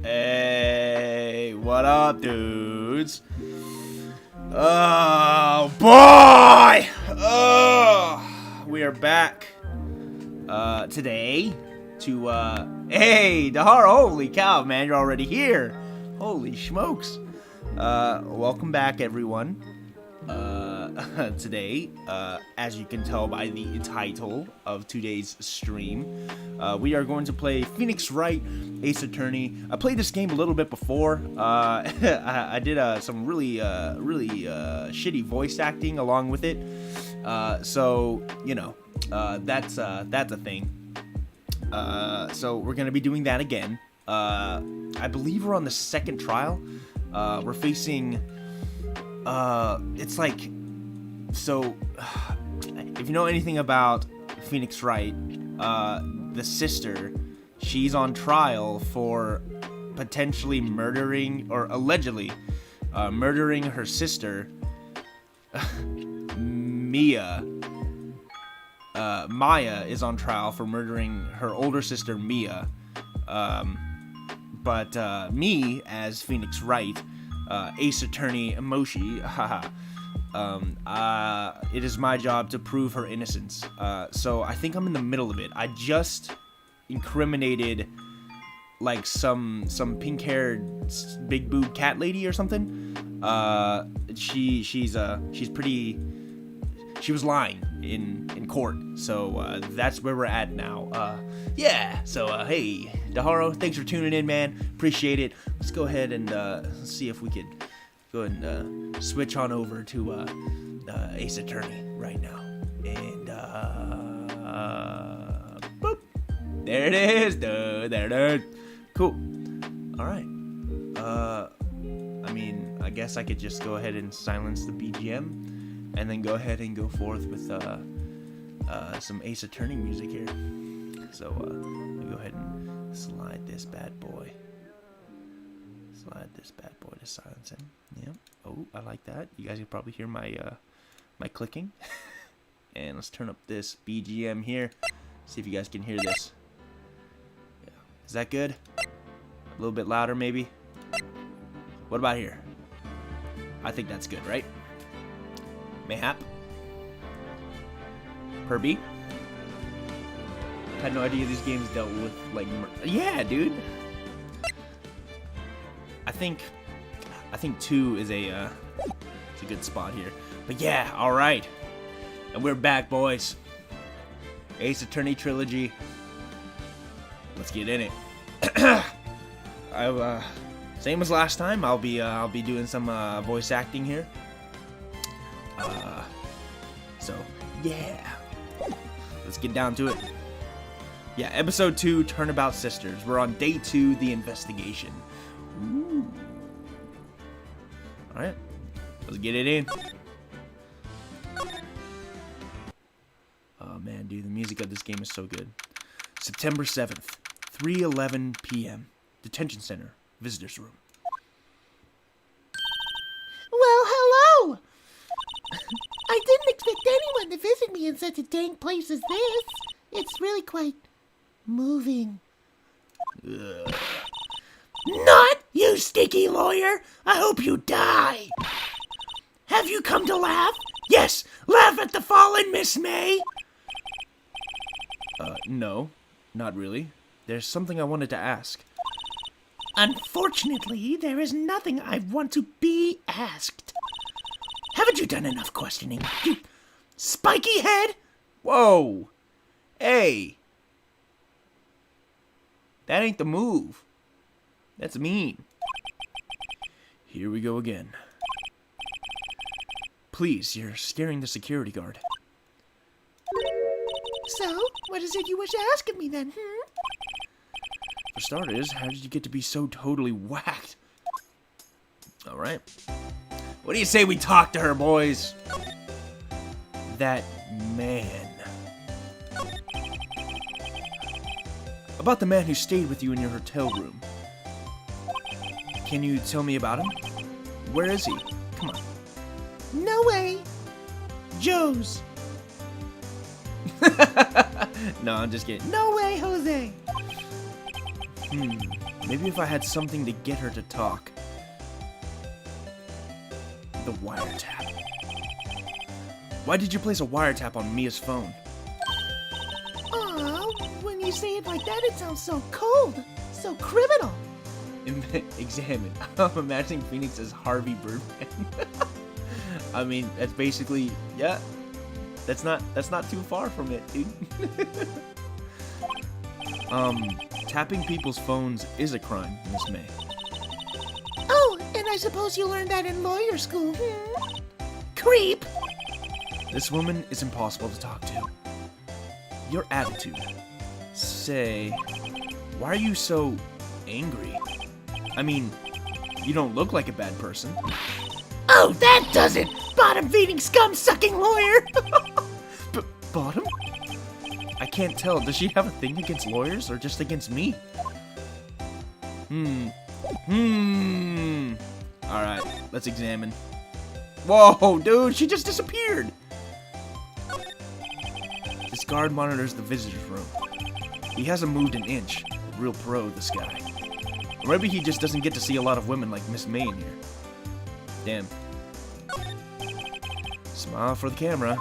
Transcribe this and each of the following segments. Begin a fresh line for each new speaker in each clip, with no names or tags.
Hey, what up, dudes? Oh, boy! Oh, we are back today to, hey, Dahar, holy cow, man, you're already here. Holy smokes. Welcome back, everyone. Today, as you can tell by the title of today's stream, we are going to play Phoenix Wright Ace Attorney. I played this game a little bit before. I did some really shitty voice acting along with it. So you know, that's a thing. So we're gonna be doing that again. I believe we're on the second trial. We're facing. It's like, so if you know anything about Phoenix Wright, the sister, she's on trial for potentially murdering, or allegedly murdering her sister, Mia. Maya is on trial for murdering her older sister, Mia. But me, as Phoenix Wright, Ace Attorney Moshi, haha. It is my job to prove her innocence. So I think I'm in the middle of it. I just incriminated like some pink-haired big boob cat lady or something. She's pretty. She was lying in court. So that's where we're at now. Yeah. So hey, Daharo, thanks for tuning in, man. Appreciate it. Let's go ahead and see if we could go ahead and switch on over to Ace Attorney right now. And boop. There it is, dude. There it is. Cool. All right. I mean, I guess I could just go ahead and silence the BGM, and then go ahead and go forth with some Ace Attorney music here. So let me go ahead and slide this bad boy. Slide this bad boy to silencing. Yep. Oh, I like that. You guys can probably hear my my clicking. And let's turn up this BGM here. See if you guys can hear this. Yeah. Is that good? A little bit louder, maybe. What about here? I think that's good, right? Mayhap. Herbie. Had no idea these games dealt with like yeah, dude. I think 2 is it's a good spot here. But yeah, all right. And we're back, boys. Ace Attorney trilogy. Let's get in it. Same as last time. I'll be doing some voice acting here. So yeah. Let's get down to it. Yeah, episode 2, Turnabout Sisters. We're on day 2, the investigation. Ooh. Alright, let's get it in. Oh man, dude, the music of this game is so good. September 7th, 3:11 p.m. Detention Center, Visitors Room.
Well, hello! I didn't expect anyone to visit me in such a dang place as this. It's really quite moving.
Ugh.
Not you, sticky lawyer! I hope you die! Have you come to laugh? Yes, laugh at the fallen, Miss May!
No, not really. There's something I wanted to ask.
Unfortunately, there is nothing I want to be asked. Haven't you done enough questioning, you spiky head?
Whoa! Hey! That ain't the move. That's mean. Here we go again. Please, you're scaring the security guard.
So, what is it you wish to ask of me then,
For starters, how did you get to be so totally whacked? Alright. What do you say we talk to her, boys? That man. About the man who stayed with you in your hotel room. Can you tell me about him? Where is he? Come on.
No way! Joe's.
No, I'm just kidding.
No way, Jose!
Maybe if I had something to get her to talk. The wiretap. Why did you place a wiretap on Mia's phone?
Aw, when you say it like that, it sounds so cold, so criminal.
Examine. I'm imagining Phoenix as Harvey Birdman. I mean, that's basically, yeah. That's not too far from it, dude. Tapping people's phones is a crime, Miss May.
Oh, and I suppose you learned that in lawyer school. Creep.
This woman is impossible to talk to. Your attitude. Say, why are you so angry? I mean, you don't look like a bad person.
Oh, that does it! Bottom-feeding, scum-sucking lawyer!
Bottom? I can't tell. Does she have a thing against lawyers or just against me? Alright, let's examine. Whoa, dude, she just disappeared! This guard monitors the visitor's room. He hasn't moved an inch. Real pro, this guy. Or maybe he just doesn't get to see a lot of women like Miss May in here. Damn. Smile for the camera.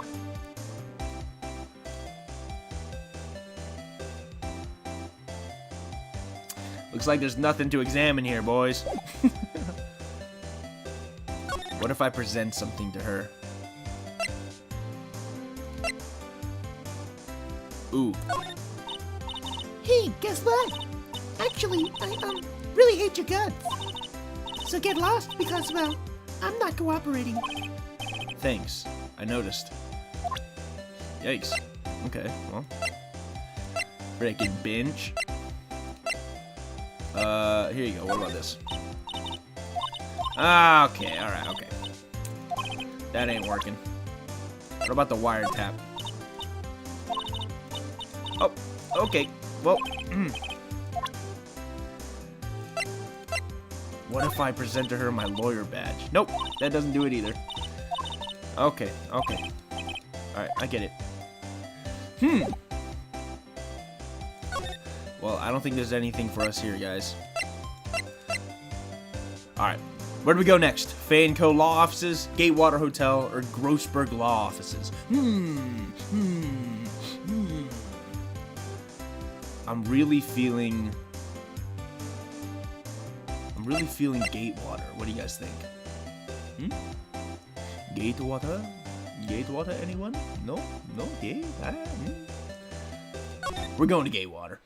Looks like there's nothing to examine here, boys. What if I present something to her? Ooh.
Hey, guess what? Actually, I really hate your guts. So get lost because, well, I'm not cooperating.
Thanks. I noticed. Yikes. Okay, well. Frickin' binge. Here you go. What about this? Ah, okay. Alright, okay. That ain't working. What about the wiretap? Oh, okay. Well, What if I present to her my lawyer badge? Nope, that doesn't do it either. Okay, okay. Alright, I get it. Well, I don't think there's anything for us here, guys. Alright, where do we go next? Fay & Co. Law Offices, Gatewater Hotel, or Grossberg Law Offices? I'm really feeling Gatewater. What do you guys think? Gatewater? Gatewater, anyone? No? No? Gate? We're going to Gatewater.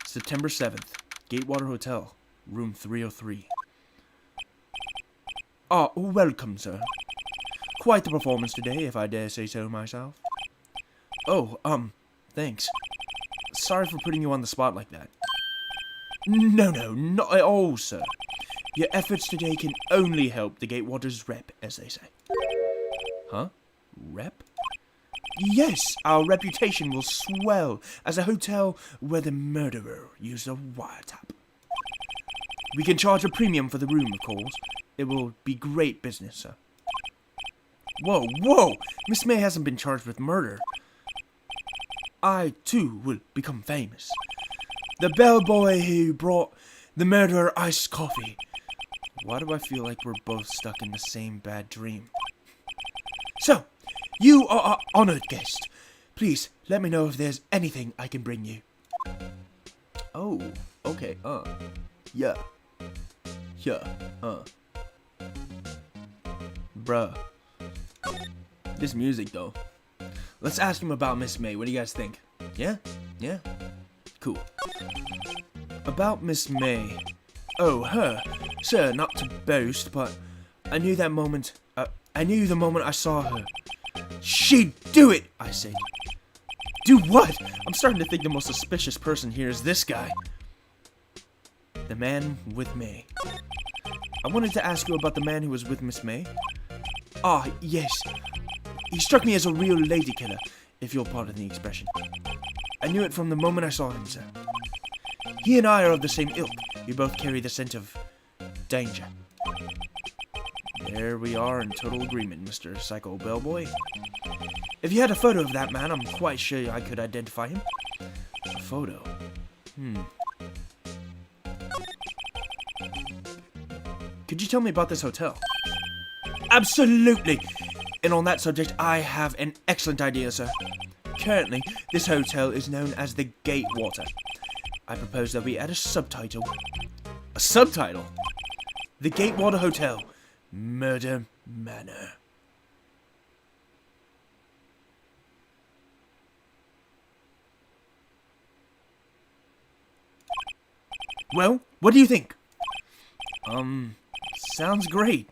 September 7th. Gatewater Hotel. Room 303. Ah, welcome, sir. Quite the performance today, if I dare say so myself. Oh, thanks. Sorry for putting you on the spot like that. No, not at all, sir. Your efforts today can only help the Gatewater's rep, as they say. Huh? Rep? Yes, our reputation will swell as a hotel where the murderer used a wiretap. We can charge a premium for the room, of course. It will be great business, sir. Whoa! Miss May hasn't been charged with murder. I, too, will become famous. The bellboy who brought the murderer iced coffee. Why do I feel like we're both stuck in the same bad dream? So, you are our honored guest. Please, let me know if there's anything I can bring you. Oh, okay, yeah. Bruh. This music, though. Let's ask him about Miss May. What do you guys think? Yeah? Cool. About Miss May. Oh, her. Sir, not to boast, but I knew the moment I saw her. She'd do it, I said. Do what? I'm starting to think the most suspicious person here is this guy. The man with May. I wanted to ask you about the man who was with Miss May. Ah, yes. He struck me as a real lady killer, if you'll pardon the expression. I knew it from the moment I saw him, sir. He and I are of the same ilk. We both carry the scent of danger. There we are in total agreement, Mr. Psycho Bellboy. If you had a photo of that man, I'm quite sure I could identify him. A photo? Could you tell me about this hotel? Absolutely! And on that subject, I have an excellent idea, sir. Currently, this hotel is known as the Gatewater. I propose that we add a subtitle. A subtitle? The Gatewater Hotel, Murder Manor. Well, what do you think? Sounds great.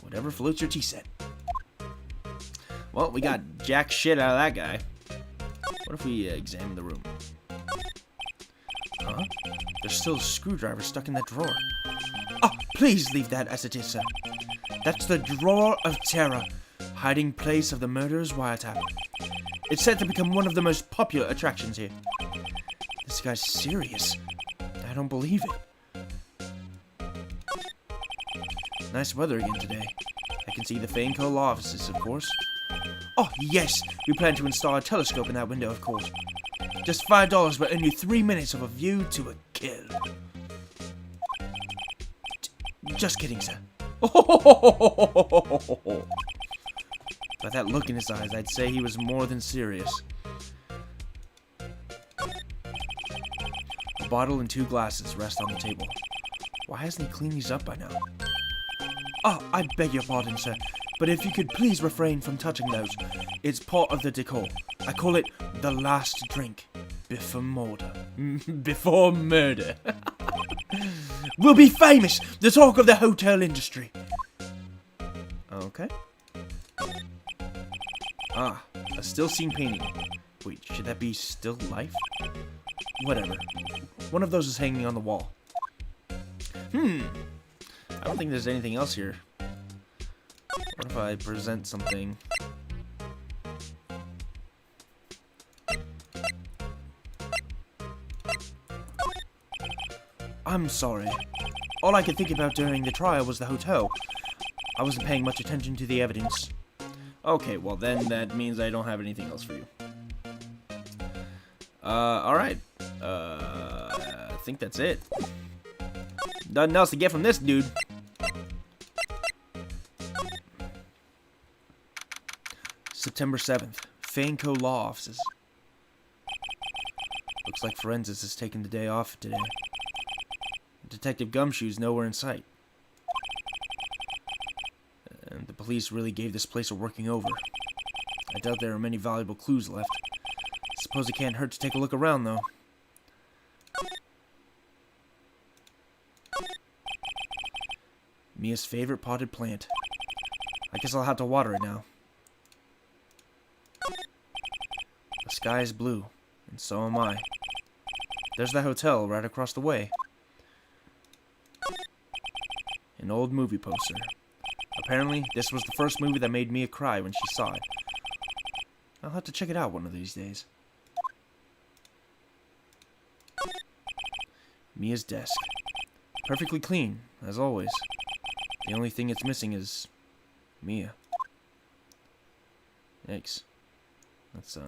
Whatever floats your tea set. Well, we got jack shit out of that guy. What if we examine the room? Huh? There's still a screwdriver stuck in that drawer. Oh, please leave that as it is, sir. That's the Drawer of Terror, hiding place of the murderer's wiretap. It's said to become one of the most popular attractions here. This guy's serious. I don't believe it. Nice weather again today. I can see the Fainco law offices, of course. Oh, yes! We plan to install a telescope in that window, of course. Just $5, but only 3 minutes of a view to a kill. Just kidding, sir. By that look in his eyes, I'd say he was more than serious. A bottle and 2 glasses rest on the table. Why hasn't he cleaned these up by now? Oh, I beg your pardon, sir, but if you could please refrain from touching those. It's part of the decor. I call it the last drink before murder. Before murder. We'll be famous, the talk of the hotel industry. Okay. Ah, a still scene painting. Wait, should that be still life? Whatever. One of those is hanging on the wall. I don't think there's anything else here. What if I present something? I'm sorry. All I could think about during the trial was the hotel. I wasn't paying much attention to the evidence. Okay, well then that means I don't have anything else for you. Alright. I think that's it. Nothing else to get from this dude. September 7th. Fainco Law Offices. Looks like forensics has taken the day off today. Detective Gumshoe's nowhere in sight. And the police really gave this place a working over. I doubt there are many valuable clues left. Suppose it can't hurt to take a look around, though. Mia's favorite potted plant. I guess I'll have to water it now. The sky is blue, and so am I. There's the hotel right across the way. An old movie poster. Apparently, this was the first movie that made Mia cry when she saw it. I'll have to check it out one of these days. Mia's desk. Perfectly clean, as always. The only thing it's missing is Mia. Yikes. That's,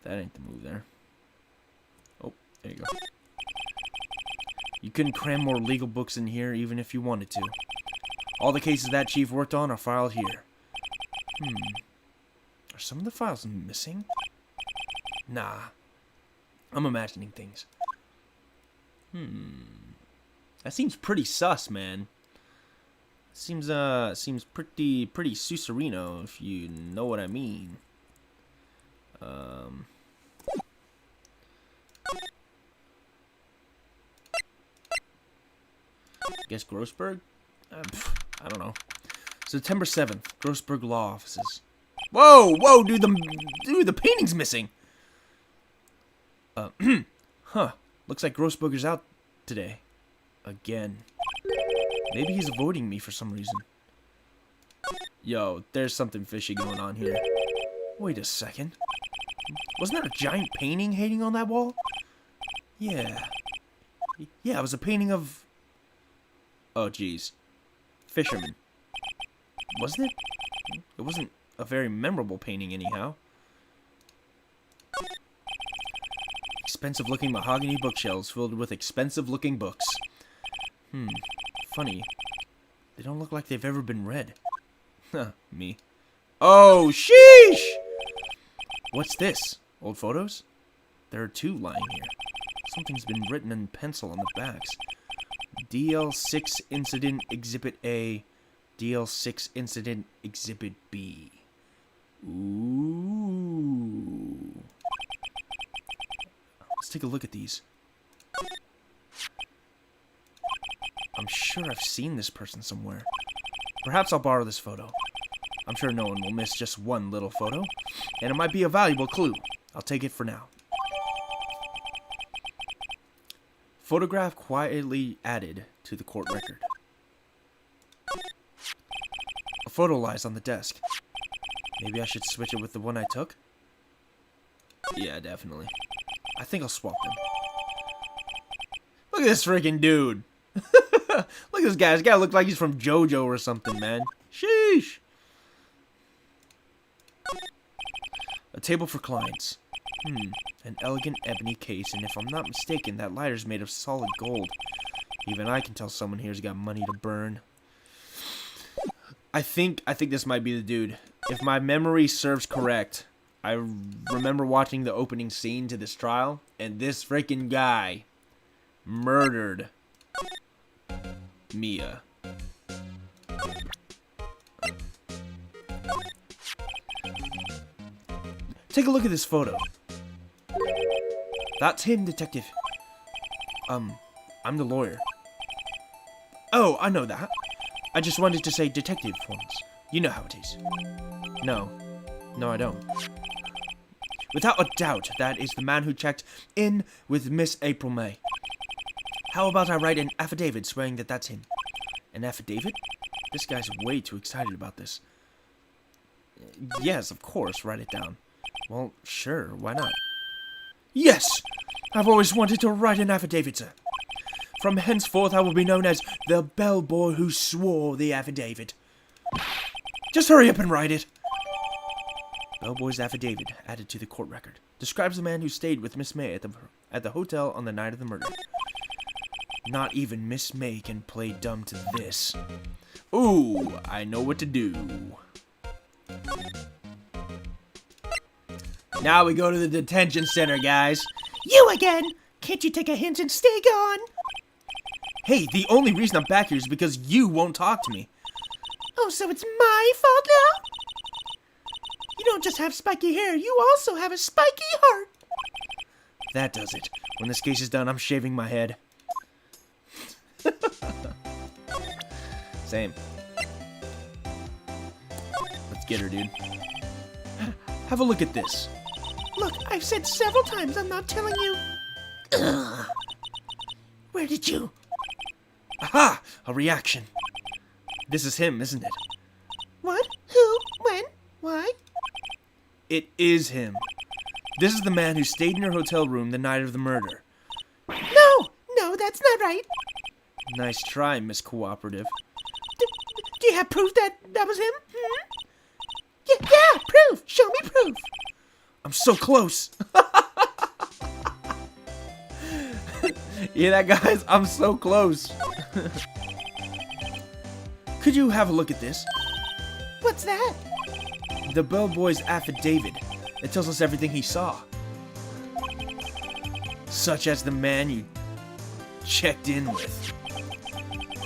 that ain't the move there. Oh, there you go. You couldn't cram more legal books in here even if you wanted to. All the cases that chief worked on are filed here. Are some of the files missing? Nah. I'm imagining things. That seems pretty sus, man. Seems pretty Suserino, if you know what I mean. Guess Grossberg? I don't know. September 7th, Grossberg Law Offices. Whoa, dude, the painting's missing. Huh. Looks like Grossberger's out today. Again. Maybe he's avoiding me for some reason. Yo, there's something fishy going on here. Wait a second. Wasn't there a giant painting hanging on that wall? Yeah. Yeah, it was a painting of... Oh, jeez. Fisherman. Wasn't it? It wasn't a very memorable painting anyhow. Expensive-looking mahogany bookshelves filled with expensive-looking books. Funny. They don't look like they've ever been read. Huh, me. Oh, sheesh! What's this? Old photos? There are 2 lying here. Something's been written in pencil on the backs. DL6 Incident Exhibit A. DL6 Incident Exhibit B. Ooh. Let's take a look at these. I'm sure I've seen this person somewhere. Perhaps I'll borrow this photo. I'm sure no one will miss just one little photo, and it might be a valuable clue. I'll take it for now. Photograph quietly added to the court record. A photo lies on the desk. Maybe I should switch it with the one I took? Yeah, definitely. I think I'll swap them. Look at this freaking dude. Look at this guy. This guy looks like he's from JoJo or something, man. Sheesh. A table for clients. An elegant ebony case, and if I'm not mistaken, that lighter's made of solid gold. Even I can tell someone here's got money to burn. I think this might be the dude. If my memory serves correct, I remember watching the opening scene to this trial, and this freaking guy murdered Mia. Take a look at this photo. That's him, detective. I'm the lawyer. Oh, I know that. I just wanted to say detective once. You know how it is. No, I don't. Without a doubt, that is the man who checked in with Miss April May. How about I write an affidavit swearing that that's him? An affidavit? This guy's way too excited about this. Yes, of course, write it down. Well, sure, why not? Yes! I've always wanted to write an affidavit, sir. From henceforth, I will be known as the bellboy who swore the affidavit. Just hurry up and write it. Bellboy's affidavit, added to the court record, describes the man who stayed with Miss May at the hotel on the night of the murder. Not even Miss May can play dumb to this. Ooh, I know what to do. Now we go to the detention center, guys.
You again? Can't you take a hint and stay gone?
Hey, the only reason I'm back here is because you won't talk to me.
Oh, so it's my fault now? You don't just have spiky hair, you also have a spiky heart.
That does it. When this case is done, I'm shaving my head. Same. Let's get her, dude. Have a look at this.
Look, I've said several times I'm not telling you. Ugh. Where did you?
Aha! A reaction. This is him, isn't it?
What? Who? When? Why?
It is him. This is the man who stayed in your hotel room the night of the murder.
No, that's not right.
Nice try, Miss Cooperative.
Do you have proof that was him? Yeah, proof. Show me proof.
I'm so close. Yeah, that guys, I'm so close. Could you have a look at this?
What's that?
The bellboy's affidavit. It tells us everything he saw. Such as the man you checked in with.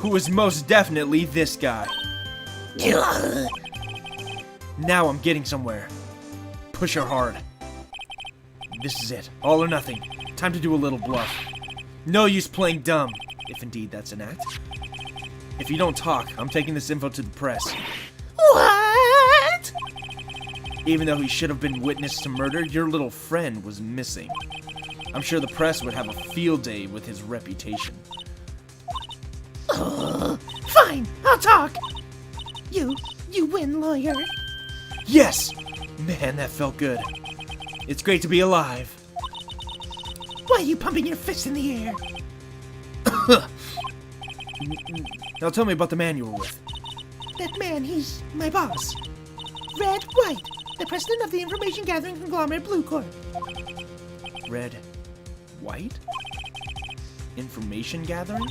Who is most definitely this guy. Now I'm getting somewhere. Push her hard. This is it. All or nothing. Time to do a little bluff. No use playing dumb, if indeed that's an act. If you don't talk, I'm taking this info to the press.
What?
Even though he should have been witness to murder, your little friend was missing. I'm sure the press would have a field day with his reputation.
Fine, I'll talk. You win, lawyer.
Yes! Man, that felt good. It's great to be alive.
Why are you pumping your fist in the air?
Now tell me about the man you were with.
That man, he's my boss. Wright, the president of the information gathering conglomerate Blue Corp.
Red White? Information gathering?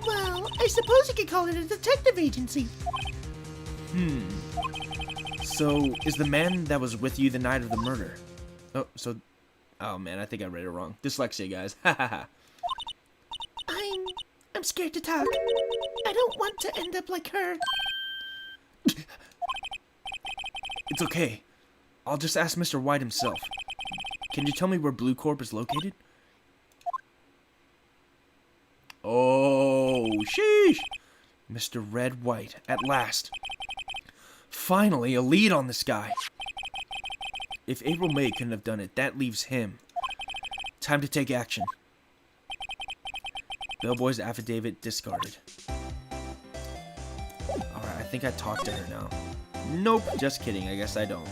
Well, I suppose you could call it a detective agency.
So, is the man that was with you the night of the murder? Oh man, I think I read it wrong. Dyslexia, guys. Hahaha.
I'm scared to talk. I don't want to end up like her.
It's okay. I'll just ask Mr. White himself. Can you tell me where Blue Corp is located? Oh, sheesh! Mr. Red White, at last. Finally, a lead on this guy. If April May couldn't have done it, that leaves him. Time to take action. Bellboy's affidavit discarded. Alright, I think I talked to her now. Nope, just kidding. I guess I don't.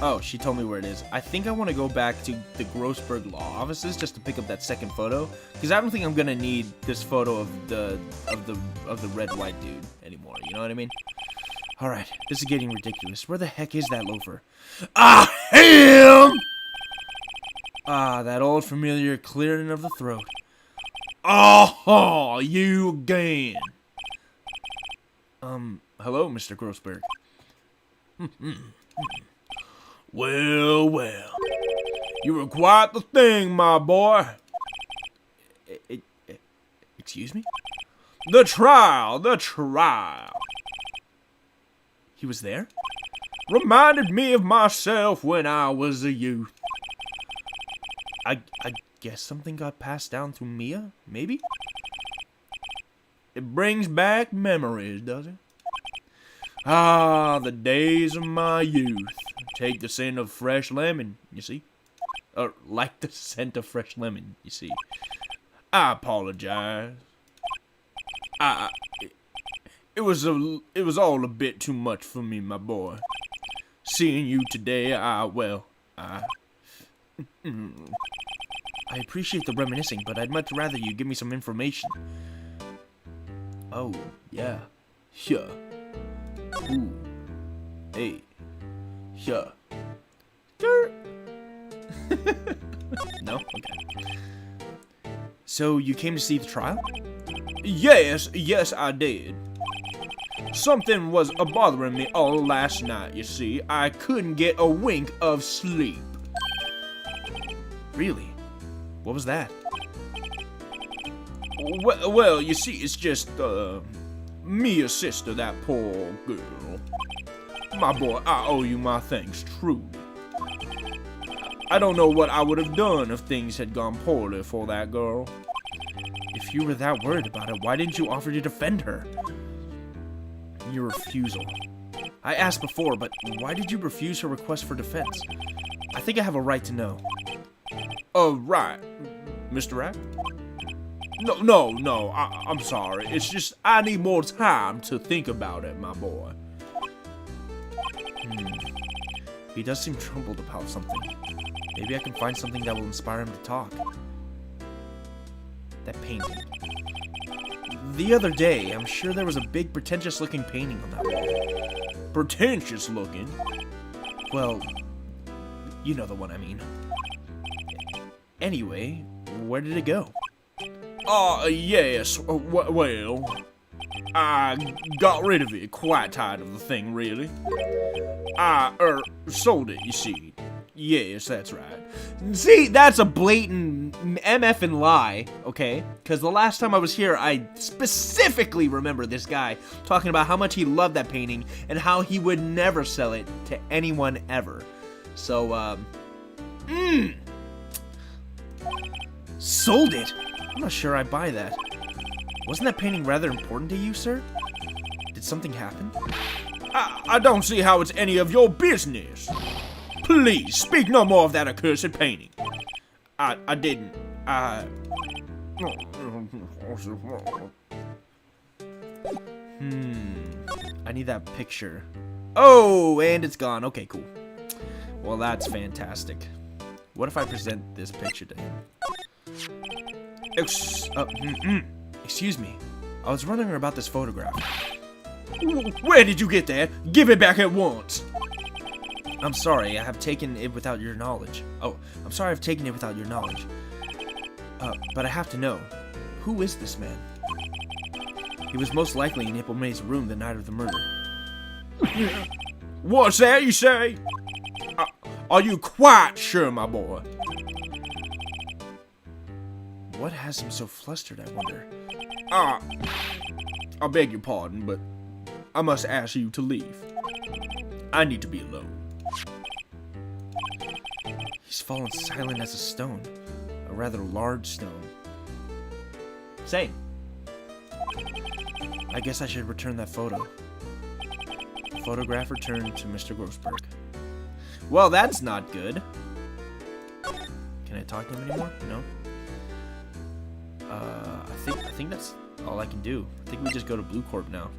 Oh, she told me where it is. I think I want to go back to the Grossberg Law Offices just to pick up that second photo, because I don't think I'm gonna need this photo of the red white dude anymore. You know what I mean? All right, this is getting ridiculous. Where the heck is that loafer? Ah, him! Ah, that old familiar clearing of the throat. Oh, you again. Hello, Mr. Grossberg. Well, well. You were quite the thing, my boy. Excuse me? The trial. He was there? Reminded me of myself when I was a youth. I guess something got passed down to Mia, maybe? It brings back memories, does it? Ah, the days of my youth. Take the scent of fresh lemon, you see? Or like the scent of fresh lemon, you see? I apologize. It was all a bit too much for me, my boy. Seeing you today, I appreciate the reminiscing, but I'd much rather you give me some information. Oh, yeah. Sure. Ooh. Hey. Sure. No? Okay. So, you came to see the trial? Yes, I did. Something was bothering me all last night, you see. I couldn't get a wink of sleep. Really? What was that? Well, you see, it's just, Mia's sister, that poor girl. My boy, I owe you my thanks, truly. I don't know what I would have done if things had gone poorly for that girl. If you were that worried about it, why didn't you offer to defend her? Your refusal. I asked before, but why did you refuse her request for defense? I think I have a right to know. Right. Mr. Rapp? No, I'm sorry. It's just I need more time to think about it, my boy. He does seem troubled about something. Maybe I can find something that will inspire him to talk. That painting. The other day, I'm sure there was a big pretentious-looking painting on that wall. Pretentious-looking? Well, you know the one I mean. Anyway, where did it go? Yes, well, I got rid of it, quite tired of the thing, really. I, sold it, you see. Yes, that's right. See, that's a blatant MF-ing lie, okay? Because the last time I was here, I specifically remember this guy talking about how much he loved that painting and how he would never sell it to anyone ever. So, sold it? I'm not sure I buy that. Wasn't that painting rather important to you, sir? Did something happen? I don't see how it's any of your business. Please, speak no more of that accursed painting. I didn't. I need that picture. Oh, and it's gone. Okay, cool. Well, that's fantastic. What if I present this picture to him? Excuse me. I was wondering about this photograph. Where did you get that? Give it back at once. I'm sorry, I have taken it without your knowledge. Oh, I'm sorry I've taken it without your knowledge. But I have to know, who is this man? He was most likely in April May's room the night of the murder. What's that you say? Are you quite sure, my boy? What has him so flustered, I wonder? I beg your pardon, but I must ask you to leave. I need to be alone. He's fallen silent as a stone. A rather large stone. Same. I guess I should return that photo. Photograph returned to Mr. Grossberg. Well, that's not good. Can I talk to him anymore? No. I think that's all I can do. I think we just go to Blue Corp now.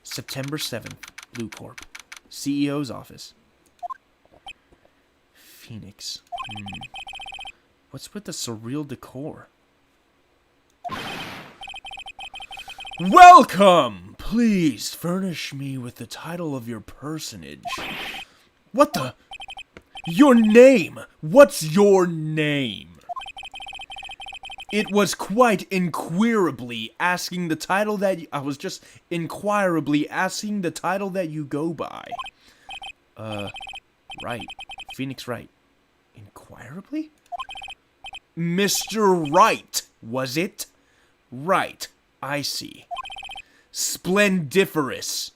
September 7th, Blue Corp. CEO's office. Phoenix. What's with the surreal decor? Welcome! Please furnish me with the title of your personage. What the? Your name! What's your name? It was quite inquirably asking the title that I was just inquirably asking the title that you go by. Wright. Phoenix Wright. Inquirably? Mr. Wright, was it? Right, I see. Splendiferous.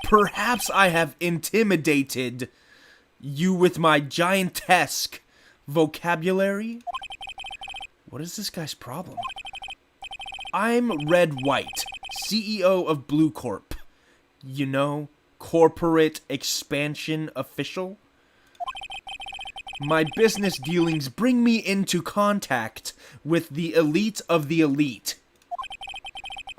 Perhaps I have intimidated you with my giantesque vocabulary? What is this guy's problem? I'm Red White, CEO of Blue Corp. You know, corporate expansion official. My business dealings bring me into contact with the elite of the elite.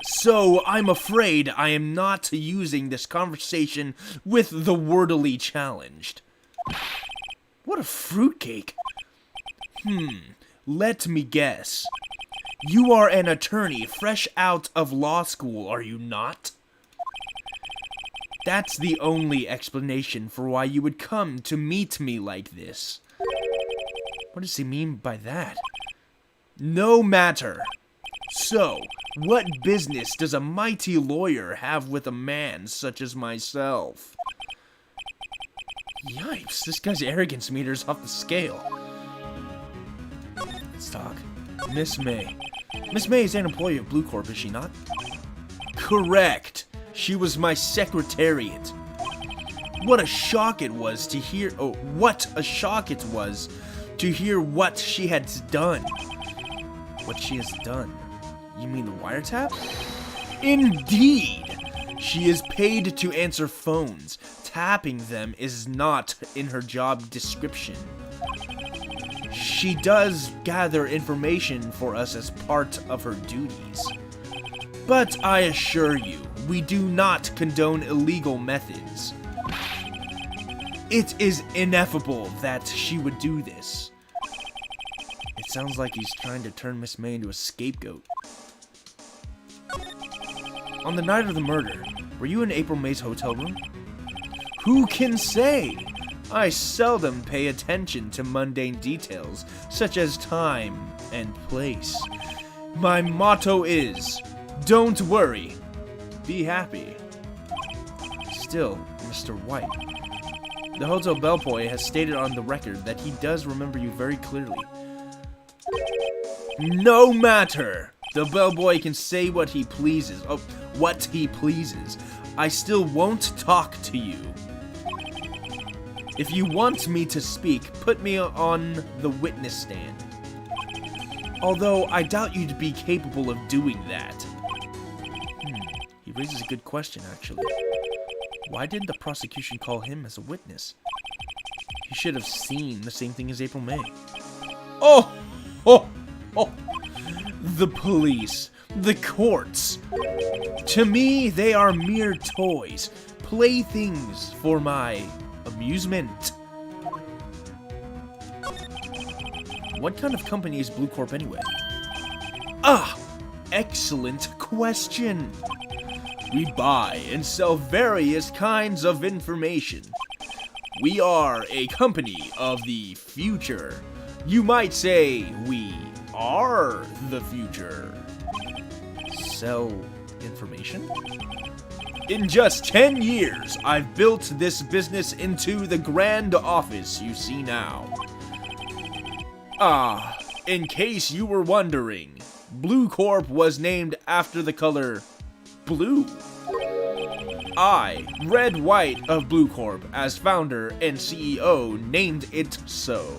So, I'm afraid I am not using this conversation with the wordily challenged. What a fruitcake. Let me guess. You are an attorney fresh out of law school, are you not? That's the only explanation for why you would come to meet me like this. What does he mean by that? No matter. So, what business does a mighty lawyer have with a man such as myself? Yipes, this guy's arrogance meter's off the scale. Let's talk. Miss May. Miss May is an employee of Blue Corp, is she not? Correct. She was my secretariat. What a shock it was to hear... Oh, what a shock it was to hear what she had done. What she has done? You mean the wiretap? Indeed! She is paid to answer phones. Tapping them is not in her job description. She does gather information for us as part of her duties. But I assure you, we do not condone illegal methods. It is ineffable that she would do this. It sounds like he's trying to turn Miss May into a scapegoat. On the night of the murder, were you in April May's hotel room? Who can say? I seldom pay attention to mundane details, such as time and place. My motto is, don't worry, be happy. Still, Mr. White, the hotel bellboy has stated on the record that he does remember you very clearly. No matter! The bellboy can say what he pleases. Oh, what he pleases. I still won't talk to you. If you want me to speak, put me on the witness stand. Although, I doubt you'd be capable of doing that. He raises a good question, actually. Why didn't the prosecution call him as a witness? He should have seen the same thing as April May. Oh! The police. The courts. To me, they are mere toys. Playthings for my amusement. What kind of company is Blue Corp anyway? Ah! Excellent question. We buy and sell various kinds of information. We are a company of the future. You might say we are the future. Sell information? In just 10 years, I've built this business into the grand office you see now. In case you were wondering, Blue Corp was named after the color blue. I, Red White of Blue Corp, as founder and CEO, named it so.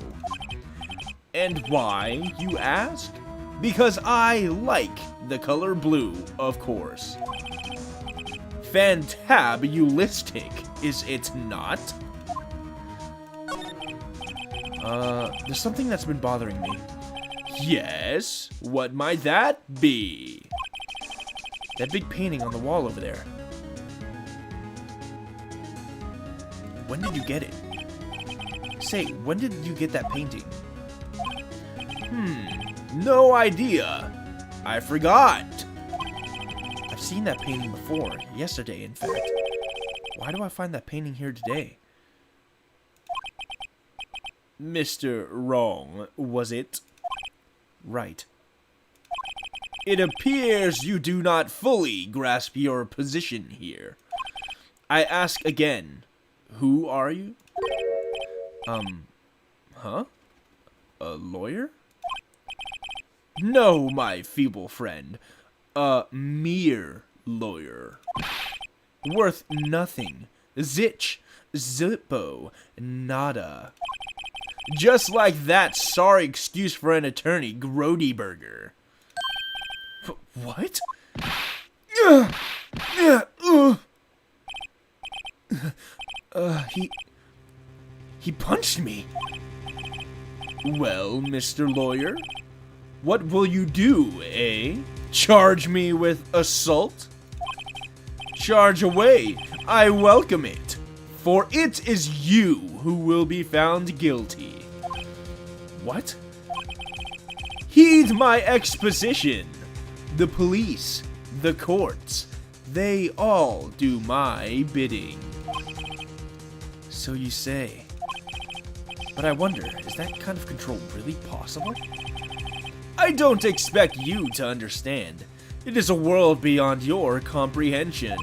And why, you ask? Because I like the color blue, of course. Fantabulistic, is it not? There's something that's been bothering me. Yes? What might that be? That big painting on the wall over there. When did you get it? Say, when did you get that painting? No idea. I forgot. I've seen that painting before, yesterday in fact. Why do I find that painting here today? Mr. Wrong, was it? Right. It appears you do not fully grasp your position here. I ask again, who are you? Huh? A lawyer? No, my feeble friend. A mere lawyer. Worth nothing. Zitch. Zippo. Nada. Just like that sorry excuse for an attorney, Grody Burger. What? He punched me. Well, Mr. Lawyer, what will you do, eh? Charge me with assault? Charge away, I welcome it, for it is you who will be found guilty. What? Heed my exposition. The police, the courts, they all do my bidding. So you say. But I wonder, is that kind of control really possible? I don't expect you to understand. It is a world beyond your comprehension.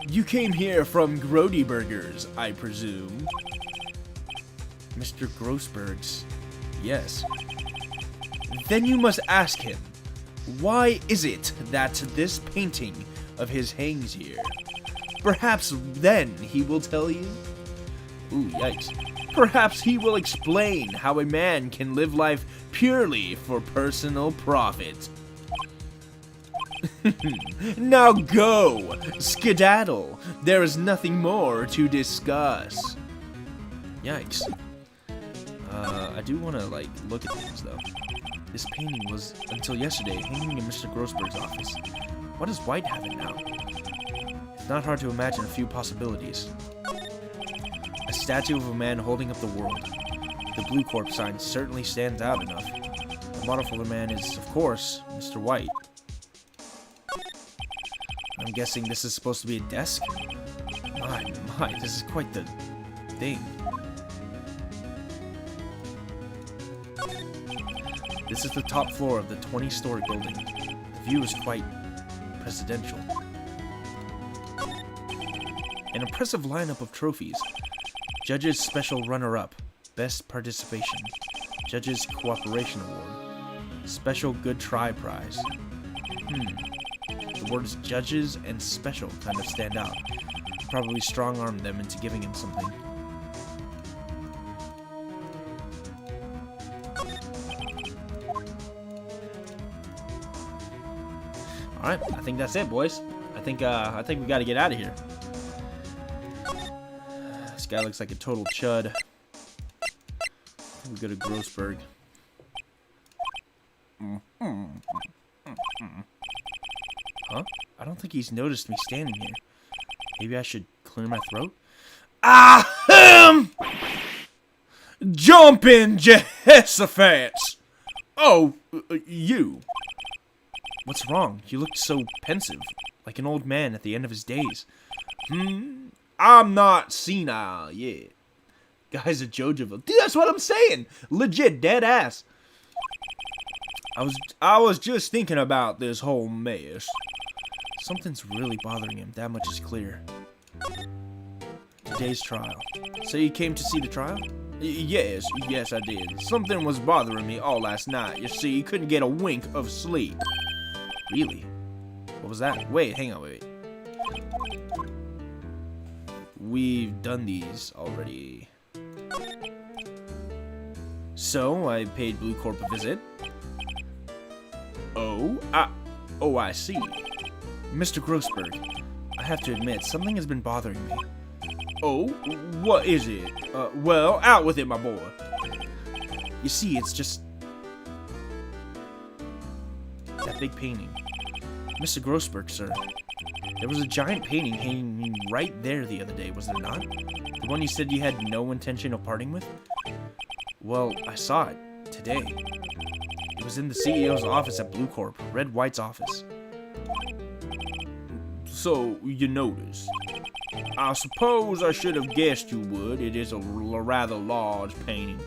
You came here from Grody Burgers, I presume. Mr. Grossberg's, yes. Then you must ask him, why is it that this painting of his hangs here? Perhaps then he will tell you? Ooh, yikes. Perhaps he will explain how a man can live life purely for personal profit. Now go! Skedaddle! There is nothing more to discuss. Yikes. I do want to, like, look at things, though. This painting was, until yesterday, hanging in Mr. Grossberg's office. What does White have it now? It's not hard to imagine a few possibilities. A statue of a man holding up the world. The Blue Corp sign certainly stands out enough. The model for the man is, of course, Mr. White. I'm guessing this is supposed to be a desk? My, this is quite the thing. This is the top floor of the 20-story building. The view is quite presidential. An impressive lineup of trophies. Judges Special Runner-Up. Best Participation. Judges Cooperation Award. Special Good Try Prize. The words judges and special kind of stand out. Probably strong-armed them into giving him something. Alright, I think that's it, boys. I think we gotta get out of here. This guy looks like a total chud. We go to Grossberg. Huh? I don't think he's noticed me standing here. Maybe I should clear my throat? Ahem! Jumpin' Jehoshaphat! Oh, you. What's wrong? You look so pensive, like an old man at the end of his days. I'm not senile yet. Guy's a Jojaville. Dude, that's what I'm saying. Legit, dead ass. I was just thinking about this whole mess. Something's really bothering him. That much is clear. Today's trial. So you came to see the trial? Yes, I did. Something was bothering me all last night. You see, couldn't get a wink of sleep. Really? What was that? Wait, hang on, wait. We've done these already. So, I paid Blue Corp a visit. Oh, I see. Mr. Grossberg, I have to admit, something has been bothering me. Oh, what is it? Well, out with it, my boy. You see, it's just... that big painting. Mr. Grossberg, sir. There was a giant painting hanging right there the other day, was there not? The one you said you had no intention of parting with? Well, I saw it today. It was in the CEO's office at Blue Corp, Red White's office. So, you noticed. I suppose I should have guessed you would. It is a rather large painting.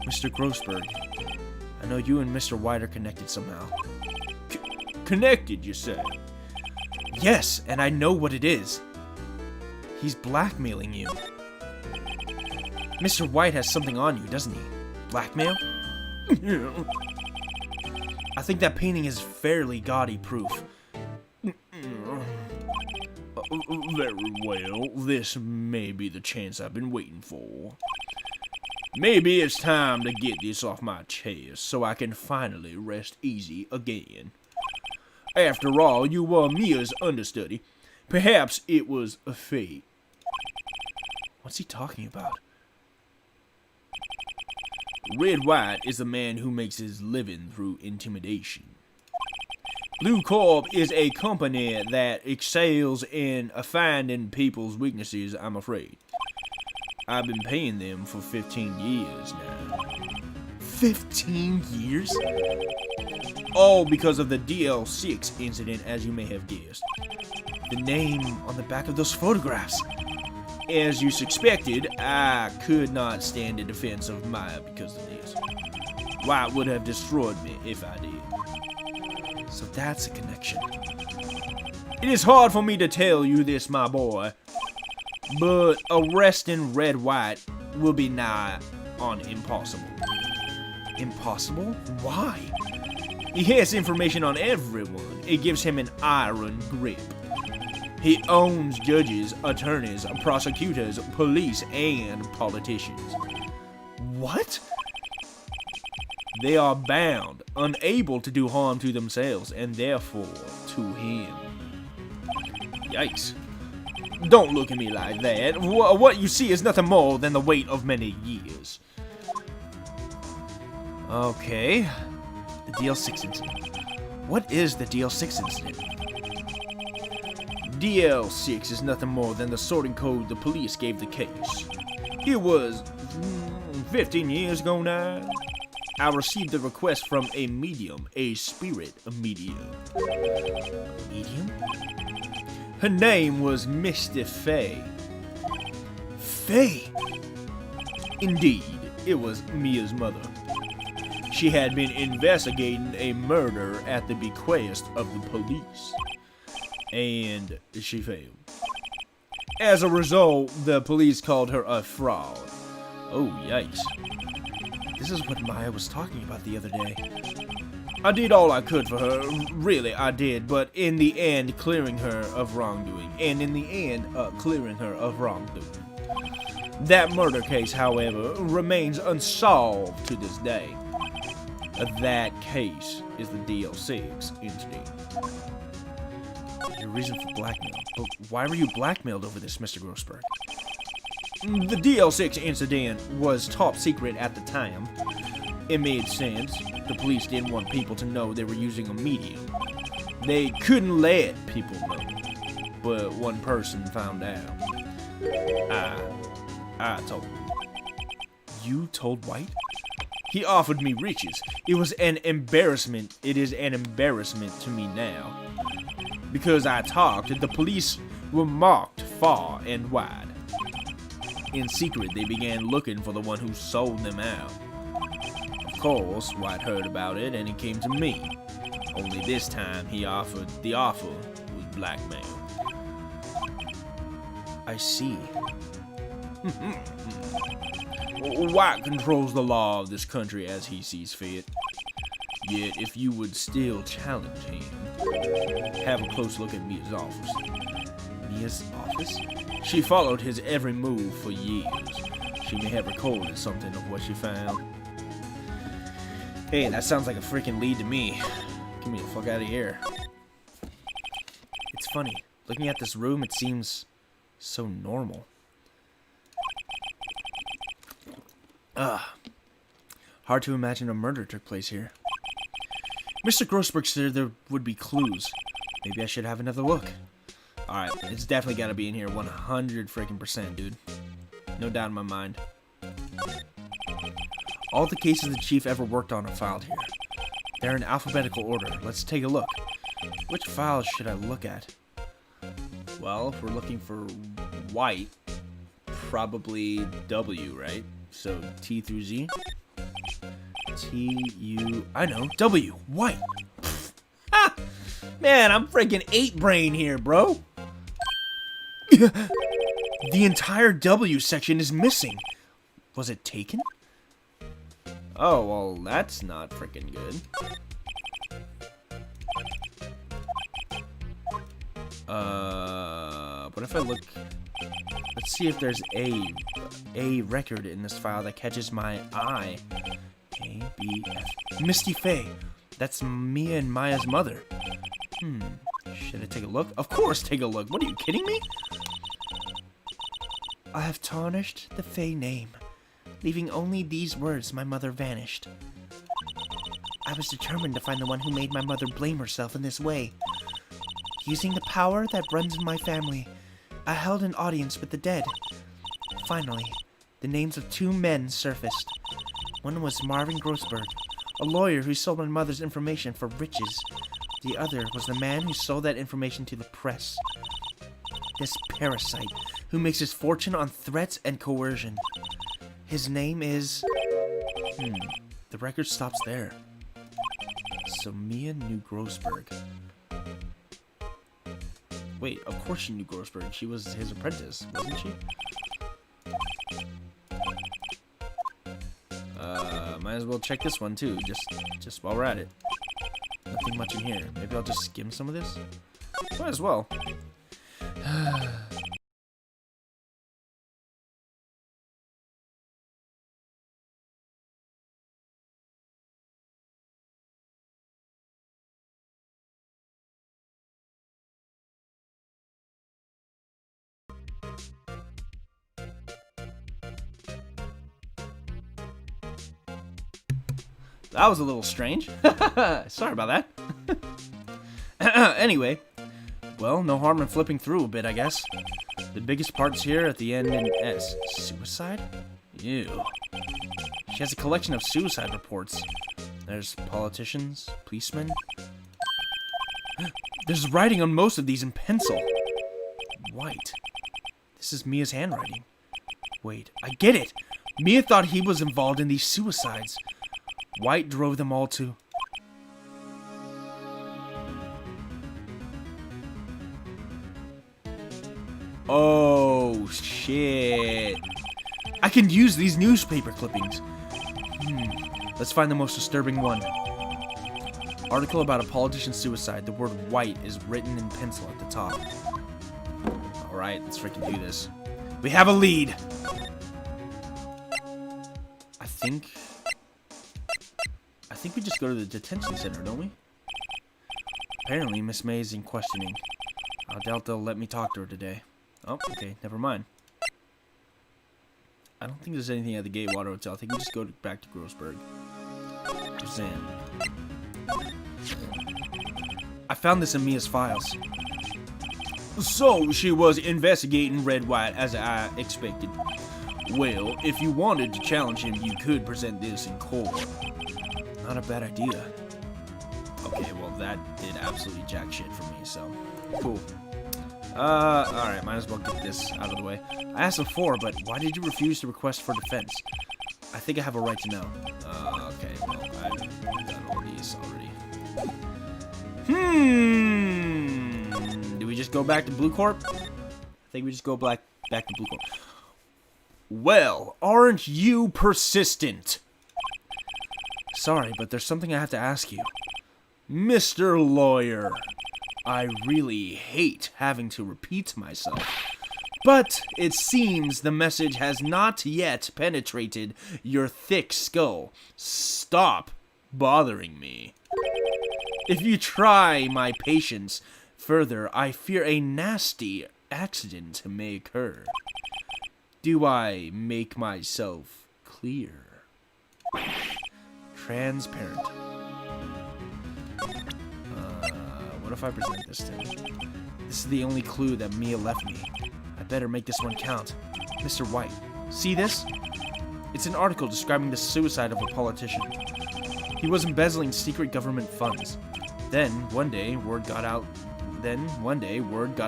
Mr. Grossberg, I know you and Mr. White are connected somehow. Connected, you say? Yes, and I know what it is. He's blackmailing you. Mr. White has something on you, doesn't he? Blackmail? I think that painting is fairly gaudy proof. Very well, this may be the chance I've been waiting for. Maybe it's time to get this off my chest so I can finally rest easy again. After all, you were Mia's understudy. Perhaps it was a fate. What's he talking about? Red White is a man who makes his living through intimidation. Blue Corp is a company that excels in finding people's weaknesses, I'm afraid. I've been paying them for 15 years now. 15 years? All because of the DL6 incident, as you may have guessed. The name on the back of those photographs. As you suspected, I could not stand the defense of Maya because of this. White would have destroyed me if I did. So that's a connection. It is hard for me to tell you this, my boy, but arresting Red White will be nigh on impossible. Impossible? Why? He has information on everyone. It gives him an iron grip. He owns judges, attorneys, prosecutors, police, and politicians. What? They are bound, unable to do harm to themselves, and therefore to him. Yikes. Don't look at me like that. What you see is nothing more than the weight of many years. Okay. The DL6 incident. What is the DL6 incident? DL6 is nothing more than the sorting code the police gave the case. It was 15 years ago now. I received a request from a medium, a spirit medium. Medium? Her name was Mr. Faye. Faye? Indeed, it was Mia's mother. She had been investigating a murder at the bequest of the police. And she failed. As a result, the police called her a fraud. Oh, yikes. This is what Maya was talking about the other day. I did all I could for her, really I did, but in the end, clearing her of wrongdoing. That murder case, however, remains unsolved to this day. That case is the DL6 incident. Your reason for blackmail. But why were you blackmailed over this, Mr. Grossberg? The DL6 incident was top secret at the time. It made sense. The police didn't want people to know they were using a medium. They couldn't let people know. But one person found out. I told him. You told White? He offered me riches. It was an embarrassment. It is an embarrassment to me now. Because I talked, the police were mocked far and wide. In secret, they began looking for the one who sold them out. Of course, Wright heard about it and he came to me. Only this time, the offer was blackmail. I see. Wright controls the law of this country as he sees fit. Yet, if you would still challenge him, have a close look at Mia's office. Mia's office? She followed his every move for years. She may have recorded something of what she found. Hey, that sounds like a freaking lead to me. Get me the fuck out of here. It's funny. Looking at this room, it seems so normal. Hard to imagine a murder took place here. Mr. Grossberg said there would be clues. Maybe I should have another look. Alright, it's definitely gotta be in here 100%, dude. No doubt in my mind. All the cases the chief ever worked on are filed here. They're in alphabetical order. Let's take a look. Which files should I look at? Well, if we're looking for White, probably W, right? So T through Z. I know, W, White. Ah! Man, I'm freaking 8-brain here, bro. The entire W section is missing. Was it taken? Oh, well, that's not freaking good. What if I look... Let's see if there's a record in this file that catches my eye. A, B, F. Misty Faye. That's Mia and Maya's mother. Should I take a look? Of course, take a look. What, are you kidding me? I have tarnished the Faye name, leaving only these words: my mother vanished. I was determined to find the one who made my mother blame herself in this way. Using the power that runs in my family, I held an audience with the dead. Finally, the names of 2 men surfaced. One was Marvin Grossberg, a lawyer who sold my mother's information for riches. The other was the man who sold that information to the press. This parasite, who makes his fortune on threats and coercion. His name is... The record stops there. So Mia knew Grossberg. Wait, of course she knew Grossberg. She was his apprentice, wasn't she? Might as well check this one too, just while we're at it. Nothing much in here. Maybe I'll just skim some of this? Might as well. That was a little strange. Sorry about that. Anyway, well, no harm in flipping through a bit, I guess. The biggest part's here at the end in S. Suicide? Ew. She has a collection of suicide reports. There's politicians, policemen. There's writing on most of these in pencil. White. This is Mia's handwriting. Wait, I get it. Mia thought he was involved in these suicides. White drove them all to... Oh, shit. I can use these newspaper clippings. Let's find the most disturbing one. Article about a politician's suicide. The word white is written in pencil at the top. Alright, let's freaking do this. We have a lead. I think we just go to the detention center, don't we? Apparently, Miss May is in questioning. I doubt they'll let me talk to her today. Oh, okay, never mind. I don't think there's anything at the Gateway Hotel. I think we just go back to Grossberg. Suzanne. I found this in Mia's files. So, she was investigating Red White as I expected. Well, if you wanted to challenge him, you could present this in court. Not a bad idea. Okay, well, that did absolutely jack shit for me, so cool. Alright, might as well get this out of the way. I asked before, but why did you refuse to request for defense? I think I have a right to know. Okay, well, I've done all these already. Do we just go back to Blue Corp? I think we just go back to Blue Corp. Well, aren't you persistent? Sorry, but there's something I have to ask you. Mr. Lawyer, I really hate having to repeat myself, but it seems the message has not yet penetrated your thick skull. Stop bothering me. If you try my patience further, I fear a nasty accident may occur. Do I make myself clear? Transparent. What if I present this to him? This is the only clue that Mia left me. I better make this one count. Mr. White, see this? It's an article describing the suicide of a politician. He was embezzling secret government funds. Then, one day, word got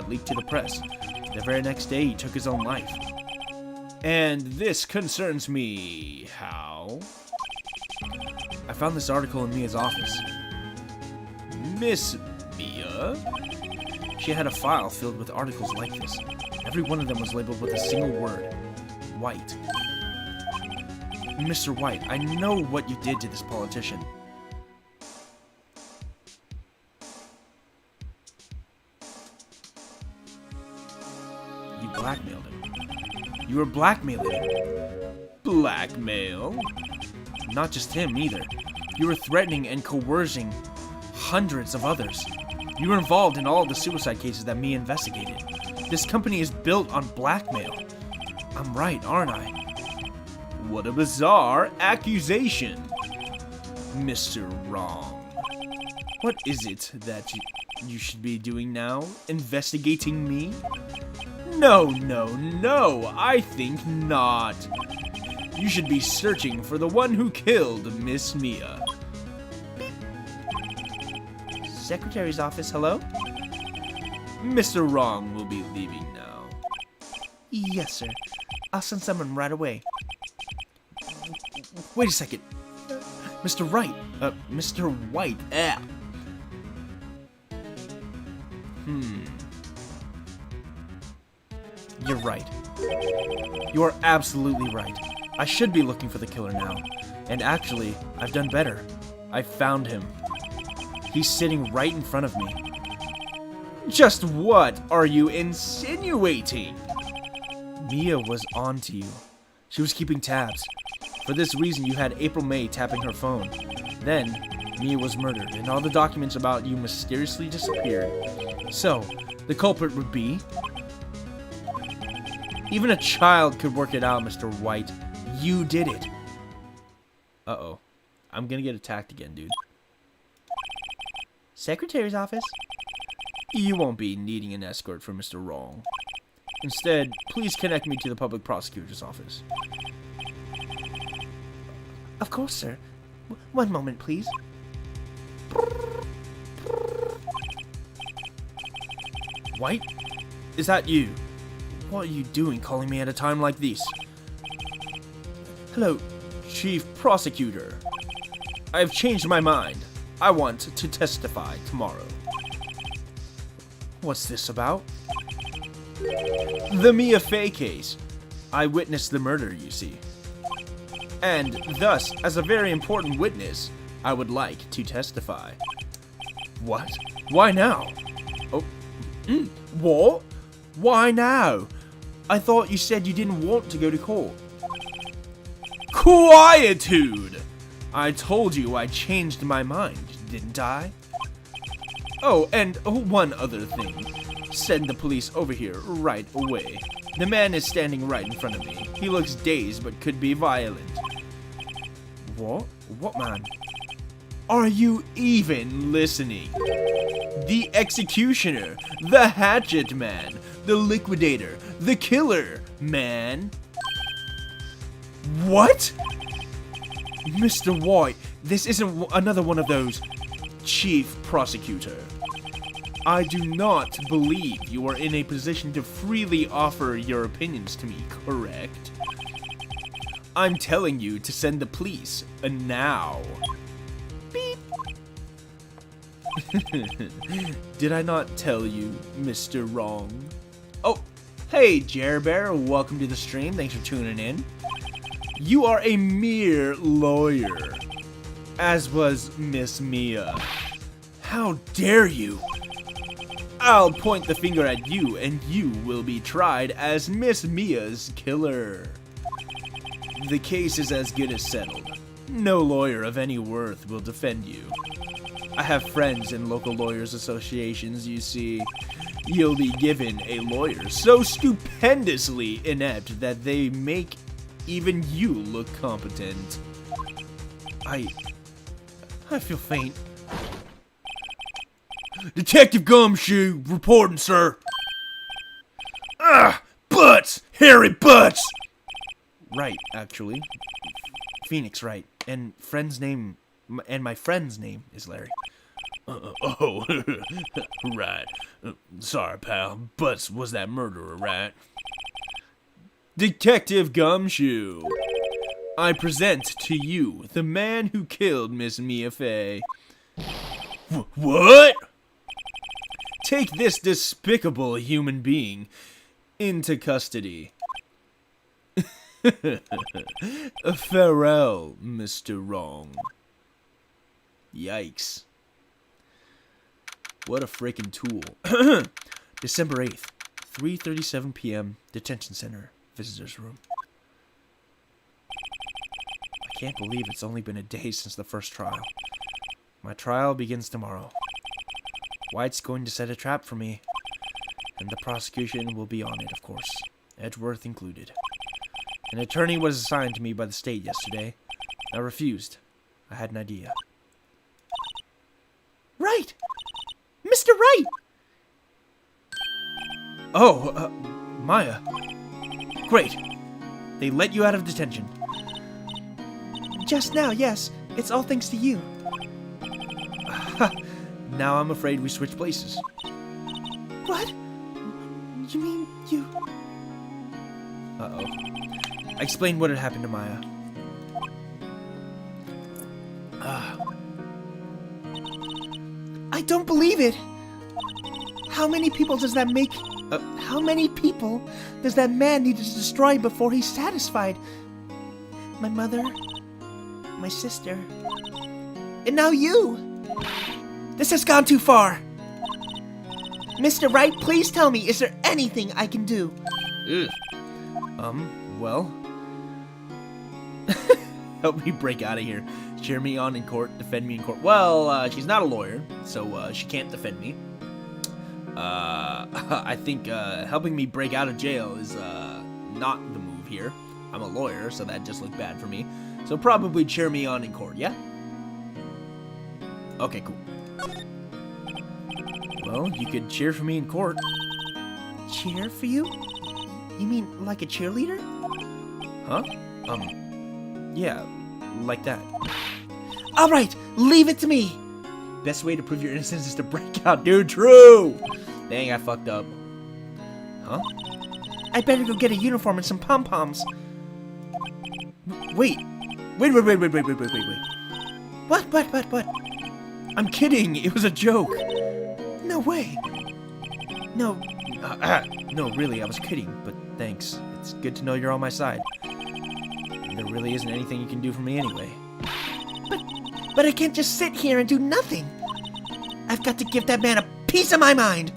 leaked to the press. The very next day, he took his own life. And this concerns me. How? I found this article in Mia's office. Miss Mia? She had a file filled with articles like this. Every one of them was labeled with a single word. White. Mr. White, I know what you did to this politician. You blackmailed him. You were blackmailing him. Blackmail? Not just him, either. You were threatening and coercing hundreds of others. You were involved in all of the suicide cases that Mia investigated. This company is built on blackmail. I'm right, aren't I? What a bizarre accusation. Mr. Wrong. What is it that you should be doing now? Investigating me? No, I think not. You should be searching for the one who killed Miss Mia. Beep. Secretary's office, hello? Mr. Wrong will be leaving now. Yes, sir. I'll send someone right away. Wait a second. Mr. Wright. Mr. White. You're right. You are absolutely right. I should be looking for the killer now. And actually, I've done better. I found him. He's sitting right in front of me. Just what are you insinuating? Mia was on to you. She was keeping tabs. For this reason, you had April May tapping her phone. Then, Mia was murdered, and all the documents about you mysteriously disappeared. So, the culprit would be... Even a child could work it out, Mr. White. You did it. Uh-oh. I'm gonna get attacked again, dude. Secretary's office? You won't be needing an escort from Mr. Wrong. Instead, please connect me to the public prosecutor's office. Of course, sir. One moment, please. White? Is that you? What are you doing calling me at a time like this? Hello, Chief Prosecutor. I have changed my mind. I want to testify tomorrow. What's this about? The Mia Fey case. I witnessed the murder, you see. And thus, as a very important witness, I would like to testify. What? Why now? Oh, what? Why now? I thought you said you didn't want to go to court. Quietude! I told you I changed my mind, didn't I? Oh, and one other thing. Send the police over here right away. The man is standing right in front of me. He looks dazed but could be violent. What? What man? Are you even listening? The executioner, the hatchet man, the liquidator, the killer, man. What? Mr. White, this isn't another one of those, Chief Prosecutor. I do not believe you are in a position to freely offer your opinions to me, correct? I'm telling you to send the police now. Beep. Did I not tell you, Mr. Wrong? Oh, hey, Jerbear, welcome to the stream. Thanks for tuning in. You are a mere lawyer, as was Miss Mia. How dare you? I'll point the finger at you, and you will be tried as Miss Mia's killer. The case is as good as settled. No lawyer of any worth will defend you. I have friends in local lawyers associations, you see. You'll be given a lawyer so stupendously inept that they make even you look competent. I feel faint. Detective Gumshoe reporting, sir. Butts! Hairy butts! Right, actually. Phoenix Wright. And my friend's name is Larry. Oh, right. Sorry, pal. Butts was that murderer, right? Detective Gumshoe. I present to you the man who killed Miss Mia Fey. What? Take this despicable human being into custody. Farewell, Mr. Wrong. Yikes. What a freaking tool. December 8th, 3:37 p.m., Detention Center, Visitors Room. I can't believe it's only been a day since the first trial. My trial begins tomorrow. White's going to set a trap for me, and the prosecution will be on it, of course, Edgeworth included. An attorney was assigned to me by the state yesterday. I refused. I had an idea.
Right! Mr. Wright!
Oh, Maya. Great. They let you out of detention.
Just now, yes. It's all thanks to you.
Now I'm afraid we switch places.
What? You mean you...
Uh-oh. I explained what had happened to Maya.
I don't believe it! How many people does that make... how many people does that man need to destroy before he's satisfied? My mother, my sister, and now you! This has gone too far! Mr. Wright, please tell me, is there anything I can do?
Well... Help me break out of here. Cheer me on in court, defend me in court. Well, she's not a lawyer, so she can't defend me. I think helping me break out of jail is not the move here. I'm a lawyer, so that just looked bad for me. So probably cheer me on in court, yeah? Okay, cool. Well, you could cheer for me in court.
Cheer for you? You mean like a cheerleader?
Huh? Yeah, like that.
Alright, leave it to me!
Best way to prove your innocence is to break out, dude. True! Dang, I fucked up. Huh?
I better go get a uniform and some pom-poms.
Wait. Wait.
What?
I'm kidding. It was a joke.
No way.
No, really, I was kidding, but thanks. It's good to know you're on my side. There really isn't anything you can do for me anyway.
But I can't just sit here and do nothing. I've got to give that man a piece of my mind.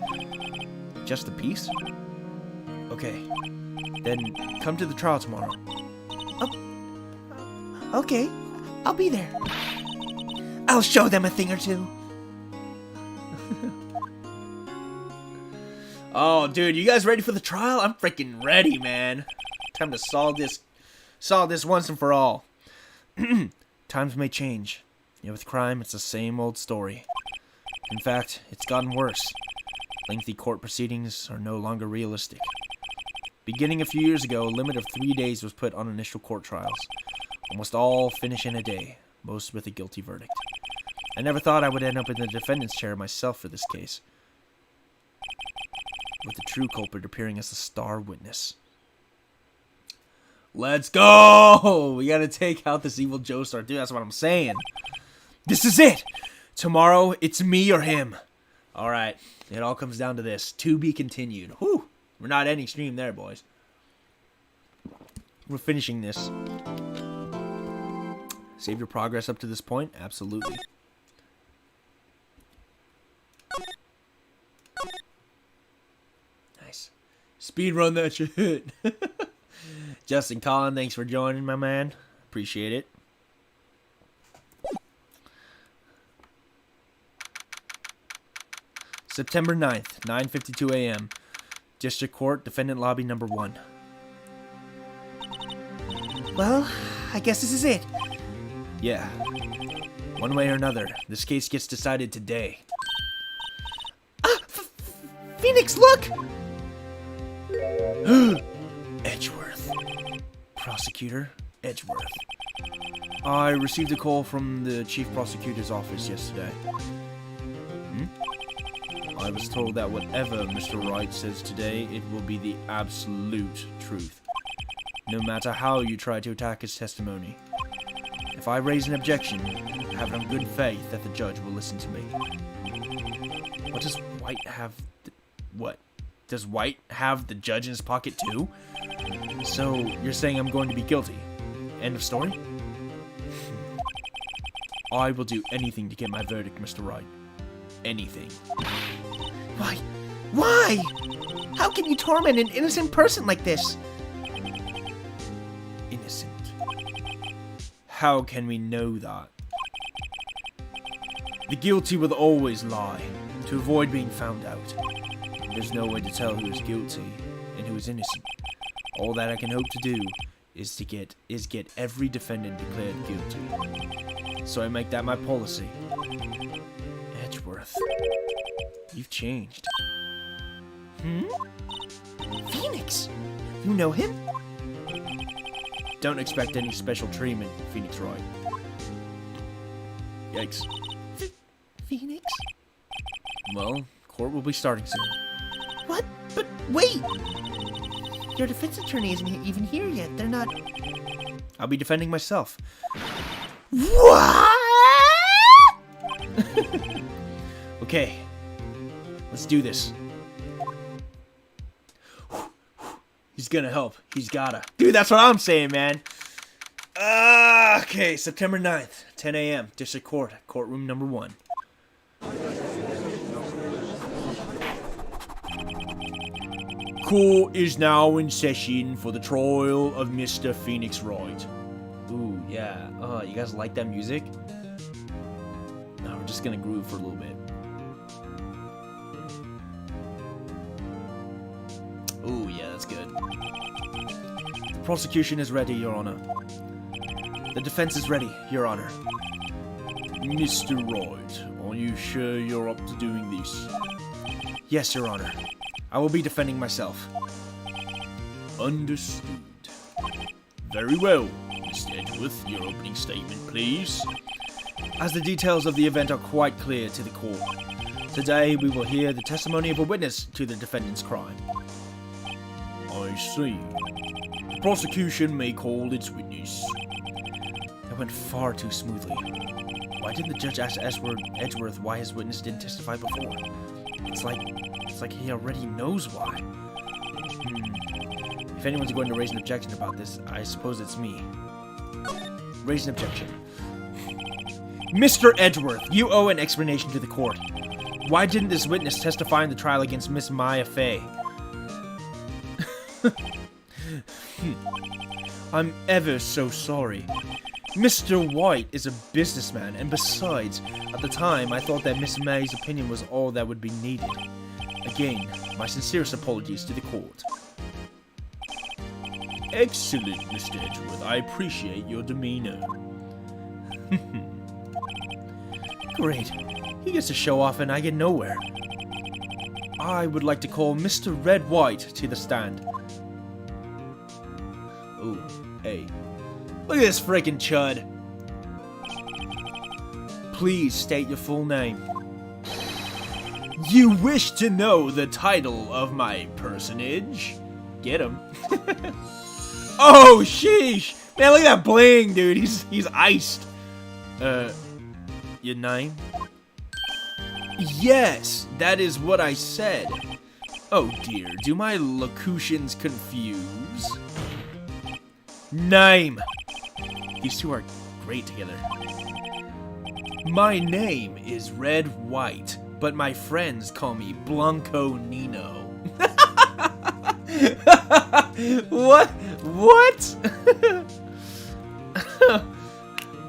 Just a piece? Okay. Then come to the trial tomorrow.
Okay, I'll be there. I'll show them a thing or two.
Oh, dude, you guys ready for the trial? I'm freaking ready, man. Time to solve this once and for all. Times may change. Yet with crime, it's the same old story. In fact, it's gotten worse. Lengthy court proceedings are no longer realistic. Beginning a few years ago, a limit of 3 days was put on initial court trials. Almost all finish in a day, most with a guilty verdict. I never thought I would end up in the defendant's chair myself for this case. with the true culprit appearing as the star witness. Let's go! We gotta take out this evil Joestar, dude. That's what I'm saying. This is it! Tomorrow, it's me or him. Alright, it all comes down to this. To be continued. Whew! We're not ending stream there, boys. We're finishing this. Save your progress up to this point? Absolutely. Nice. Speed run that shit. Justin Collin, thanks for joining, my man. Appreciate it. September 9th, 9:52 a.m. District Court, Defendant Lobby number 1.
Well, I guess this is it.
Yeah. One way or another, this case gets decided today.
Phoenix, look!
Edgeworth. Prosecutor Edgeworth. I received a call from the Chief Prosecutor's office yesterday. I was told that whatever Mr. Wright says today, it will be the absolute truth. No matter how you try to attack his testimony. If I raise an objection, have it on good faith that the judge will listen to me. What does White have? What? Does White have the judge in his pocket too? So, you're saying I'm going to be guilty? End of story? I will do anything to get my verdict, Mr. Wright. Anything.
Why? Why? How can you torment an innocent person like this?
Innocent. How can we know that? The guilty will always lie, to avoid being found out. There's no way to tell who is guilty and who is innocent. All that I can hope to do is get every defendant declared guilty. So I make that my policy. Edgeworth, you've changed.
Phoenix? You know him?
Don't expect any special treatment, Phoenix Wright. Yikes.
Phoenix?
Well, court will be starting soon.
What? But wait! Your defense attorney isn't even here yet. They're not...
I'll be defending myself.
What?
Okay, let's do this. He's gonna help. He's gotta. Dude, that's what I'm saying, man. Okay, September 9th, 10 a.m., District Court, courtroom number 1. Court is now in session for the trial of Mr. Phoenix Wright. Ooh, yeah. You guys like that music? No, we're just gonna groove for a little bit. Ooh, yeah, that's good. The prosecution is ready, Your Honor. The defense is ready, Your Honor. Mr. Wright, are you sure you're up to doing this? Yes, Your Honor. I will be defending myself. Understood. Very well, Mr. Edgeworth, your opening statement, please. As the details of the event are quite clear to the court, today we will hear the testimony of a witness to the defendant's crime. I see. The prosecution may call its witness. That went far too smoothly. Why didn't the judge ask Edgeworth why his witness didn't testify before? It's like he already knows why. If anyone's going to raise an objection about this, I suppose it's me. Raise an objection. Mr. Edgeworth, you owe an explanation to the court. Why didn't this witness testify in the trial against Miss Maya Fey? I'm ever so sorry. Mr. White is a businessman, and besides, at the time I thought that Miss May's opinion was all that would be needed. Again, my sincerest apologies to the court. Excellent, Mr. Edgeworth. I appreciate your demeanor. Great. He gets to show off and I get nowhere. I would like to call Mr. Red White to the stand. Ooh, hey. Look at this freaking chud. Please state your full name. You wish to know the title of my personage? Get him. Oh, sheesh. Man, look at that bling, dude. He's iced. Your name? Yes, that is what I said. Oh dear, do my locutions confuse? Name. These two are great together. My name is Red White, but my friends call me Blanco Nino. What?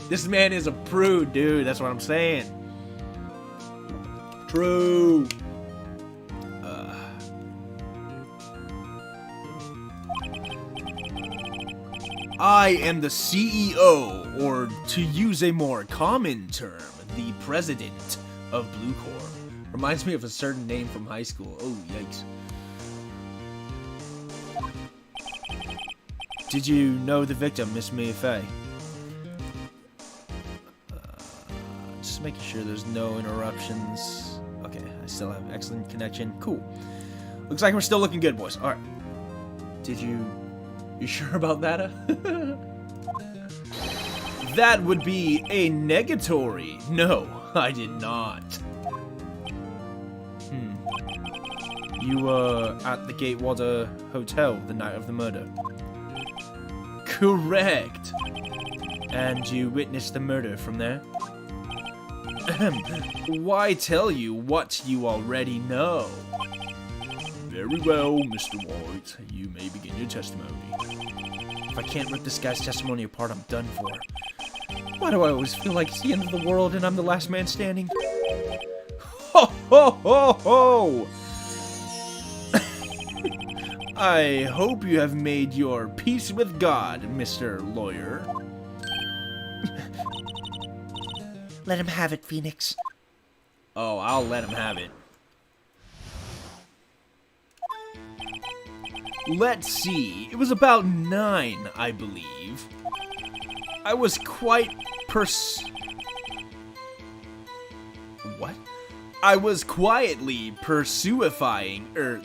This man is a prude, dude. That's what I'm saying. True. I am the CEO, or to use a more common term, the president of Blue Corps. Reminds me of a certain name from high school. Oh, yikes. Did you know the victim, Miss Mayfei? Just making sure there's no interruptions. Okay, I still have excellent connection. Cool. Looks like we're still looking good, boys. Alright. You sure about that? That would be a negatory. No, I did not. You were at the Gatewater Hotel the night of the murder. Correct. And you witnessed the murder from there? Why tell you what you already know? Very well, Mr. White. You may begin your testimony. If I can't rip this guy's testimony apart, I'm done for. Why do I always feel like it's the end of the world and I'm the last man standing? Ho ho ho ho! I hope you have made your peace with God, Mr. Lawyer.
Let him have it, Phoenix.
Oh, I'll let him have it. Let's see. It was about 9, I believe. I was quite What? I was quietly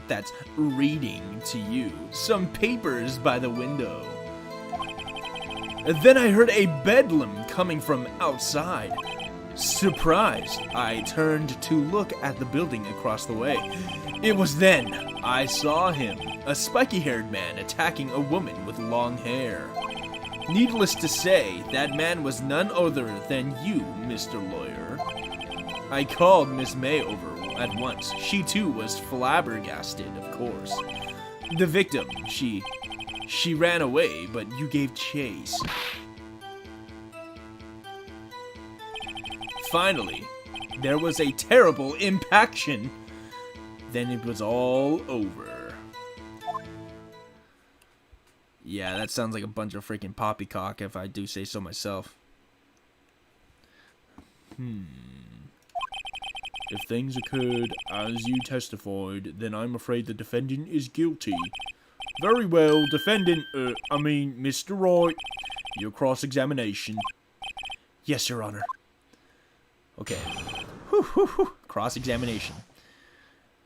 that's reading to you, some papers by the window. Then I heard a bedlam coming from outside. Surprised, I turned to look at the building across the way. It was then I saw him, a spiky-haired man attacking a woman with long hair. Needless to say, that man was none other than you, Mr. Lawyer. I called Miss May over at once. She too was flabbergasted, of course. The victim, she ran away, but you gave chase. Finally, there was a terrible impaction. Then it was all over. Yeah, that sounds like a bunch of freaking poppycock if I do say so myself. If things occurred as you testified, then I'm afraid the defendant is guilty. Very well, defendant, Mr. Wright, your cross-examination. Yes, Your Honor. Okay. Cross-examination.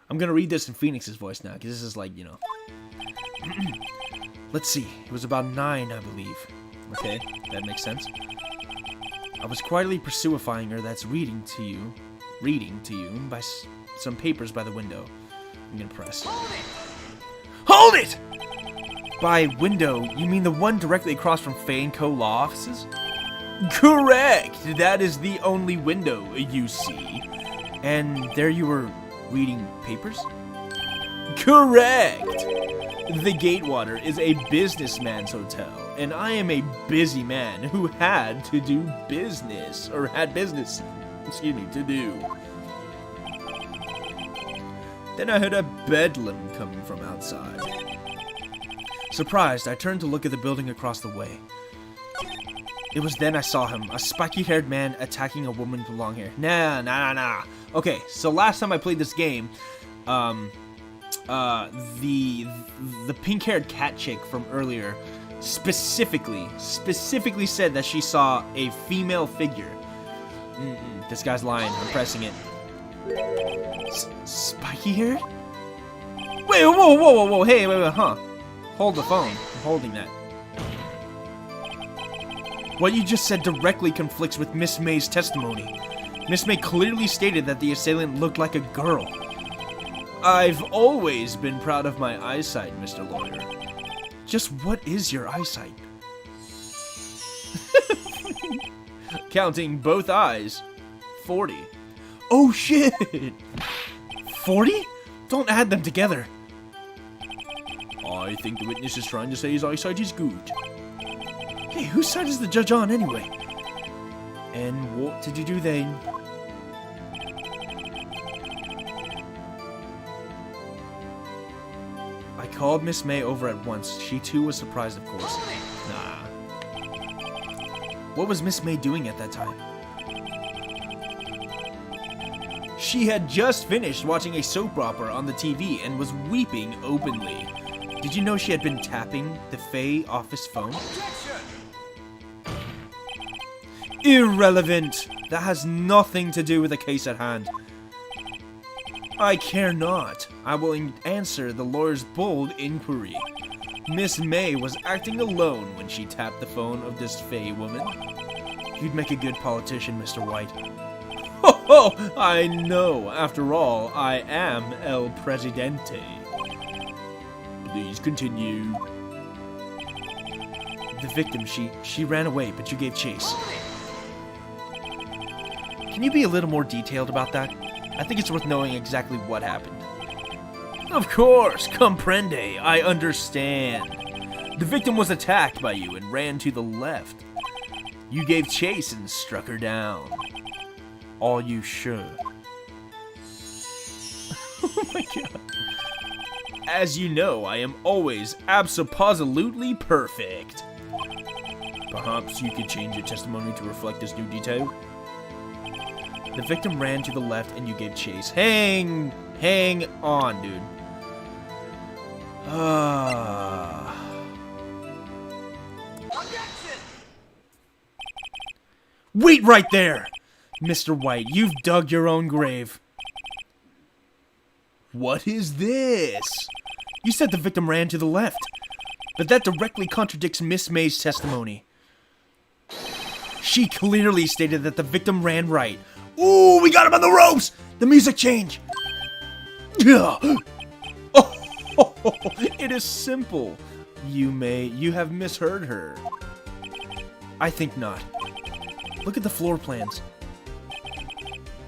I'm gonna read this in Phoenix's voice now, because this is like, you know. Let's see. It was about 9, I believe. Okay, that makes sense. I was quietly pursuing her. That's reading to you by some papers by the window. I'm gonna press. Hold it! By window, you mean the one directly across from Faye & Co. law offices? Correct! That is the only window you see. And there you were reading papers? Correct! The Gatewater is a businessman's hotel, and I am a busy man who had to do business, or had business, to do. Then I heard a bedlam coming from outside. Surprised, I turned to look at the building across the way. It was then I saw him, a spiky-haired man attacking a woman with long hair. Nah. Okay, so last time I played this game, the pink-haired cat chick from earlier specifically said that she saw a female figure. This guy's lying. I'm pressing it.
Spiky-haired?
Wait, whoa, hey, wait, huh? Hold the phone. I'm holding that. What you just said directly conflicts with Miss May's testimony. Miss May clearly stated that the assailant looked like a girl. I've always been proud of my eyesight, Mr. Lawyer. Just what is your eyesight? Counting both eyes, 40. Oh shit! 40? Don't add them together. I think the witness is trying to say his eyesight is good. Hey, whose side is the judge on anyway? And what did you do then? I called Miss May over at once. She too was surprised, of course. Nah. What was Miss May doing at that time? She had just finished watching a soap opera on the TV and was weeping openly. Did you know she had been tapping the Faye office phone? Objection! Irrelevant! That has nothing to do with the case at hand. I care not. I will answer the lawyer's bold inquiry. Miss May was acting alone when she tapped the phone of this Faye woman. You'd make a good politician, Mr. White. Ho ho! I know. After all, I am El Presidente. Please continue. The victim, she ran away, but you gave chase. Can you be a little more detailed about that? I think it's worth knowing exactly what happened. Of course, comprende. I understand. The victim was attacked by you and ran to the left. You gave chase and struck her down. Are you sure? Oh my god. As you know, I am always abso-positively perfect. Perhaps you could change your testimony to reflect this new detail? The victim ran to the left and you gave chase. Hang on, dude. Wait right there! Mr. White, you've dug your own grave. What is this? You said the victim ran to the left, but that directly contradicts Miss May's testimony. She clearly stated that the victim ran right. Ooh, we got him on the ropes! The music change! Oh, it is simple. You have misheard her. I think not. Look at the floor plans.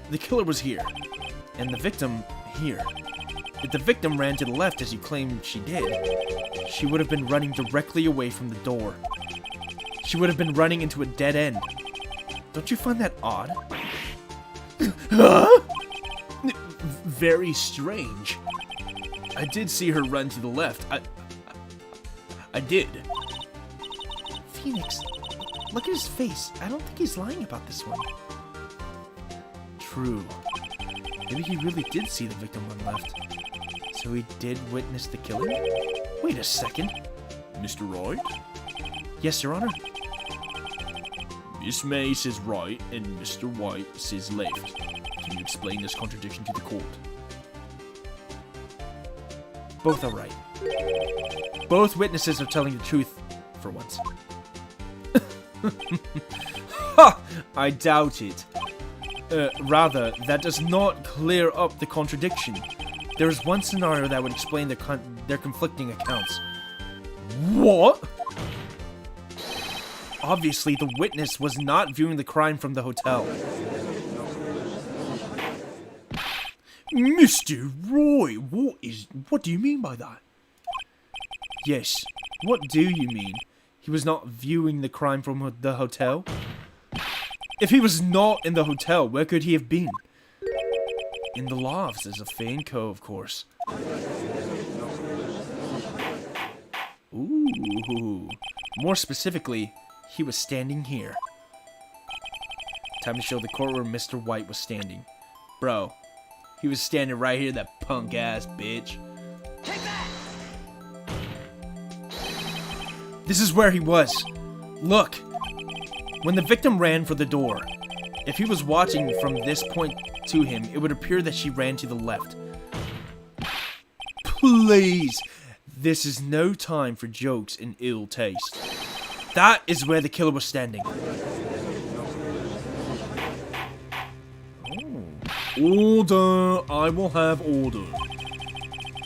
The killer was here, and the victim here. If the victim ran to the left as you claimed she did, she would have been running directly away from the door. She would have been running into a dead end. Don't you find that odd? Huh? Very strange. I did see her run to the left. I did.
Phoenix, look at his face. I don't think he's lying about this one.
True. Maybe he really did see the victim run left. So he did witness the killing? Wait a second. Mr. Wright? Yes, Your Honor? Miss May says right and Mr. White says left. Can you explain this contradiction to the court? Both are right. Both witnesses are telling the truth for once. Ha! I doubt it. Rather, that does not clear up the contradiction. There is one scenario that would explain their conflicting accounts. What? Obviously, the witness was not viewing the crime from the hotel. Mr. Roy, what do you mean by that? Yes, what do you mean? He was not viewing the crime from the hotel? If he was not in the hotel, where could he have been? In the lofts as a Fane Co, of course. Ooh. More specifically, he was standing here. Time to show the court where Mr. White was standing. Bro, he was standing right here, that punk ass bitch. Take that! This is where he was. Look. When the victim ran for the door, If he was watching from this point to him, it would appear that she ran to the left. Please! This is no time for jokes in ill taste. That is where the killer was standing. Order! I will have order.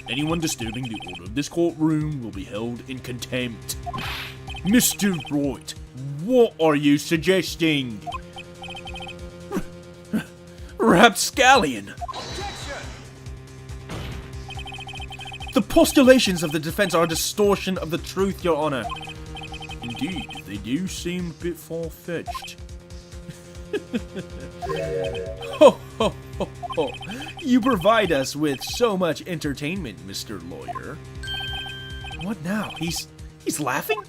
Anyone disturbing the order of this courtroom will be held in contempt. Mr. Wright, what are you suggesting? Rapscallion! The postulations of the defense are a distortion of the truth, Your Honor. Indeed, they do seem a bit far-fetched. Ho, ho, ho, ho. You provide us with so much entertainment, Mr. Lawyer. What now? He's laughing?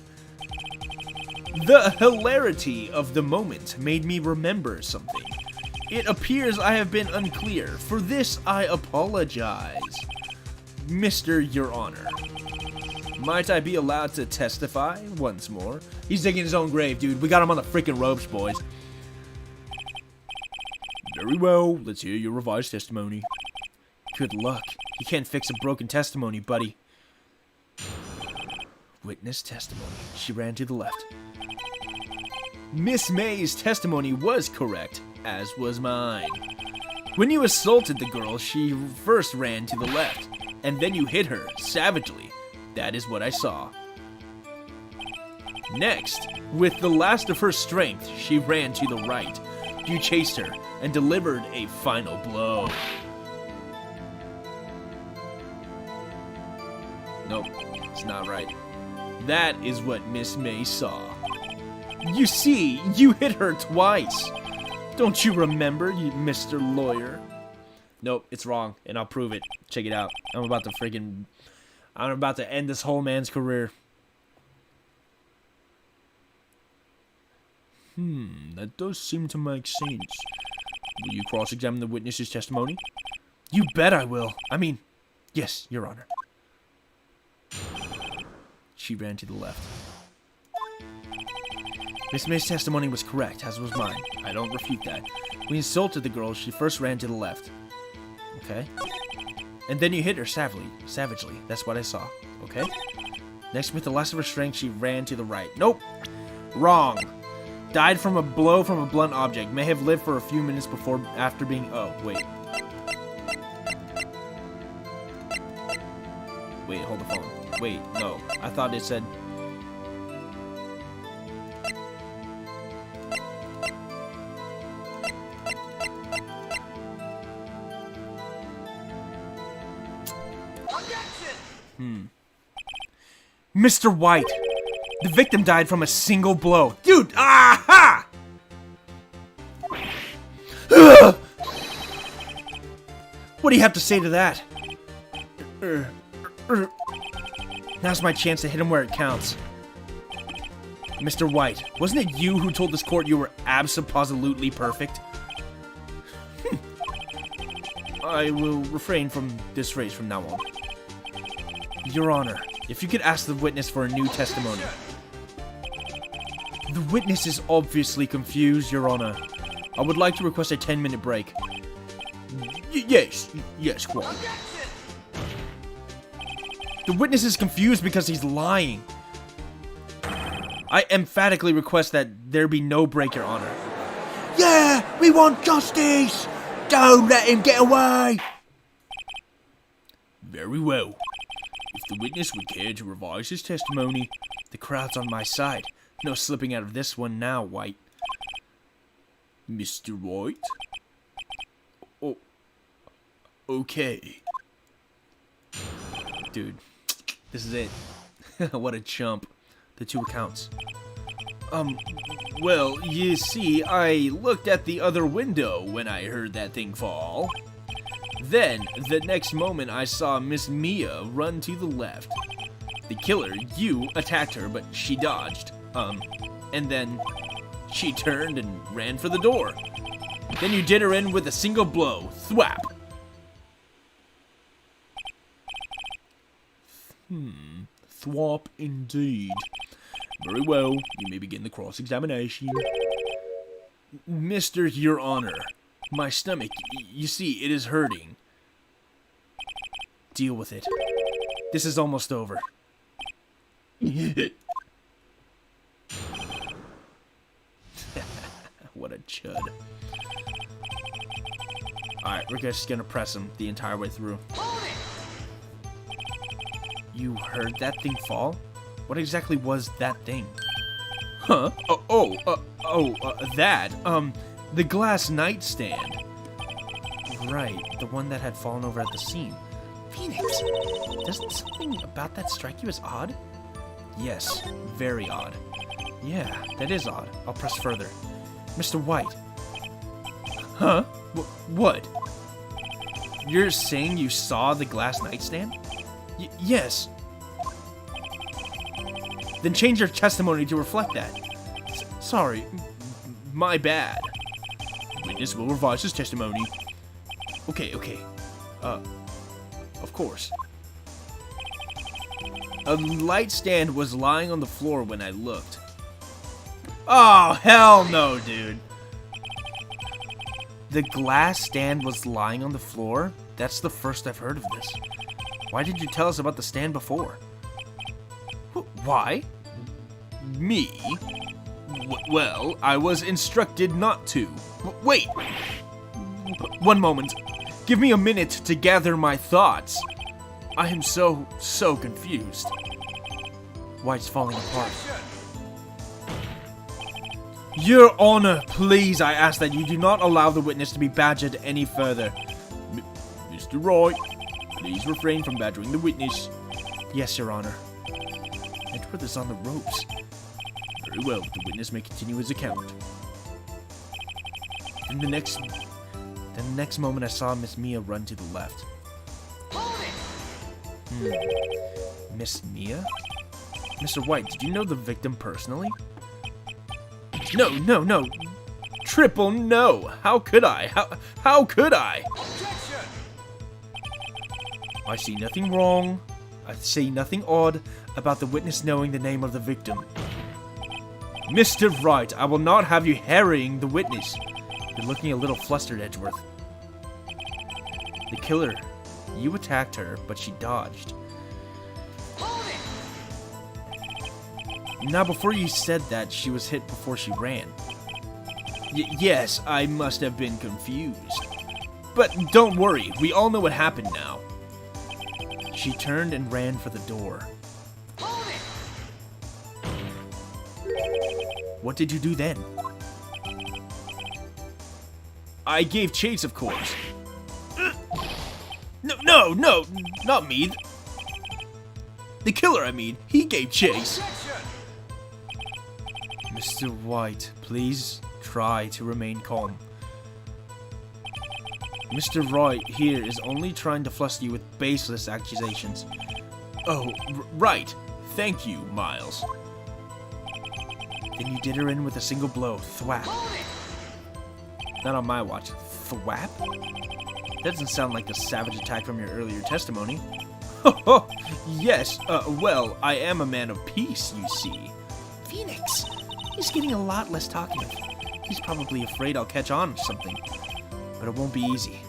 The hilarity of the moment made me remember something. It appears I have been unclear. For this, I apologize. Mr. Your Honor, might I be allowed to testify once more? He's digging his own grave, dude. We got him on the freaking ropes, boys. Very well. Let's hear your revised testimony. Good luck. You can't fix a broken testimony, buddy. Witness testimony. She ran to the left. Miss May's testimony was correct, as was mine. When you assaulted the girl, she first ran to the left, and then you hit her savagely. That is what I saw. Next, with the last of her strength, she ran to the right. You chased her and delivered a final blow. Nope, it's not right. That is what Miss May saw. You see, you hit her twice. Don't you remember, you Mr. Lawyer? Nope, it's wrong, and I'll prove it. Check it out. I'm about to end this whole man's career. That does seem to make sense. Will you cross-examine the witness's testimony? You bet I will. I mean, yes, Your Honor. She ran to the left. Miss May's testimony was correct, as was mine. I don't refute that. When you insulted the girl, she first ran to the left. Okay. And then you hit her savagely. That's what I saw. Okay. Next, with the last of her strength, she ran to the right. Nope. Wrong. Died from a blow from a blunt object. May have lived for a few minutes after being... Oh, wait. Wait, hold the phone. Wait, no. I thought it said... Mr. White, the victim died from a single blow. Dude, aha! What do you have to say to that? Now's my chance to hit him where it counts. Mr. White, wasn't it you who told this court you were abso-positively perfect? I will refrain from this phrase from now on. Your Honor, if you could ask the witness for a new testimony. The witness is obviously confused, Your Honor. I would like to request a 10-minute break. Yes, quite. The witness is confused because he's lying. I emphatically request that there be no break, Your Honor. Yeah, we want justice! Don't let him get away! Very well. If the witness would care to revise his testimony, the crowd's on my side. No slipping out of this one now, White. Mr. White? Oh. Okay. Dude, this is it. What a chump. The two accounts. Well, you see, I looked at the other window when I heard that thing fall. Then, the next moment, I saw Miss Mia run to the left. The killer, you, attacked her, but she dodged. And then she turned and ran for the door. Then you did her in with a single blow. Thwap! Thwap indeed. Very well, you may begin the cross-examination. Mr. Your Honor, my stomach, you see, it is hurting. Deal with it. This is almost over. What a chud. Alright, we're just gonna press him the entire way through. You heard that thing fall? What exactly was that thing? Huh? That. The glass nightstand. Right, the one that had fallen over at the scene.
Phoenix, doesn't something about that strike you as odd?
Yes, very odd. Yeah, that is odd. I'll press further. Mr. White. Huh? What? You're saying you saw the glass nightstand? Yes. Then change your testimony to reflect that. Sorry, my bad. Witness will revise his testimony. Okay. Of course. A light stand was lying on the floor when I looked. Oh, hell no, dude. The glass stand was lying on the floor? That's the first I've heard of this. Why did you tell us about the stand before? Why? Me? Well, I was instructed not to. Wait! One moment. Give me a minute to gather my thoughts. I am so confused. White's falling apart. Your Honor, please, I ask that you do not allow the witness to be badgered any further. Mr. Wright, please refrain from badgering the witness. Yes, Your Honor. Edward is on the ropes. Very well, the witness may continue his account. In the next moment I saw Miss Mia run to the left. Miss Mia? Mr. White, did you know the victim personally? No. Triple no. How could I? How could I? Objection! I see nothing wrong. I see nothing odd about the witness knowing the name of the victim. Mr. Wright, I will not have you harrying the witness. You're looking a little flustered, Edgeworth. The killer. You attacked her, but she dodged. Now, before you said that, she was hit before she ran. Yes, I must have been confused. But don't worry, we all know what happened now. She turned and ran for the door. What did you do then? I gave chase, of course. No, not me. The killer, I mean, he gave chase. Mr. White, please try to remain calm. Mr. Wright here is only trying to fluster you with baseless accusations. Oh, right. Thank you, Miles. Then you did her in with a single blow. Thwap. Not on my watch. Thwap? That doesn't sound like the savage attack from your earlier testimony. Oh, yes. Well, I am a man of peace, you see.
Phoenix, he's getting a lot less talkative.
He's probably afraid I'll catch on to something. But it won't be easy.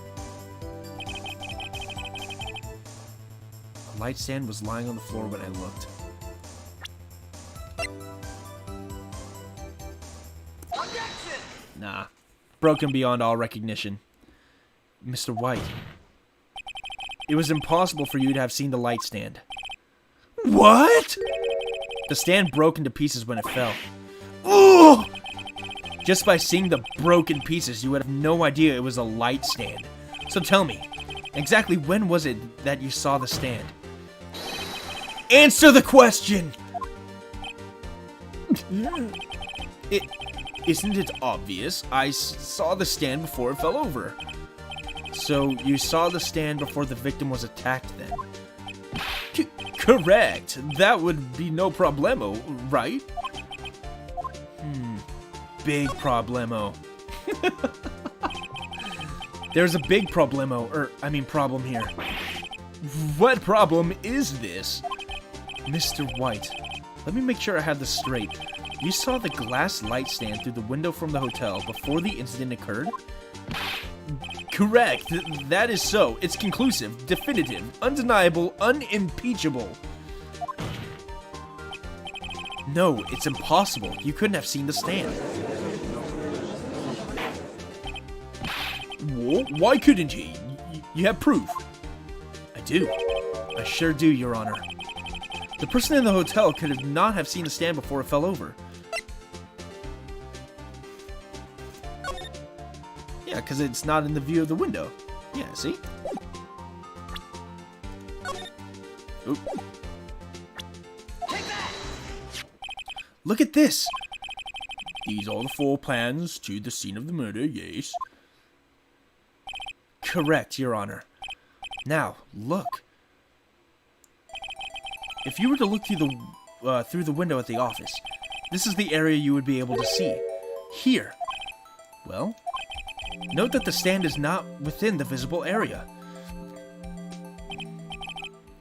A light stand was lying on the floor when I looked. Objection! Nah. Broken beyond all recognition. Mr. White. It was impossible for you to have seen the light stand. What? The stand broke into pieces when it fell. Ooh! Just by seeing the broken pieces, you would have no idea it was a light stand. So tell me, exactly when was it that you saw the stand? Answer the question! Isn't it obvious? I saw the stand before it fell over. So you saw the stand before the victim was attacked then? Correct. That would be no problemo, right? Big problemo. There's a big problem here. What problem is this? Mr. White, let me make sure I have this straight. You saw the glass light stand through the window from the hotel before the incident occurred? Correct. That is so. It's conclusive, definitive, undeniable, unimpeachable. No, it's impossible. You couldn't have seen the stand. Why couldn't he? You have proof. I do. I sure do, Your Honor. The person in the hotel could not have seen the stand before it fell over. Yeah, because it's not in the view of the window. Yeah, see? Oop. Look at this! These are the 4 plans to the scene of the murder, yes. Correct, Your Honor. Now, look. If you were to look through the window at the office, this is the area you would be able to see. Here. Well, note that the stand is not within the visible area.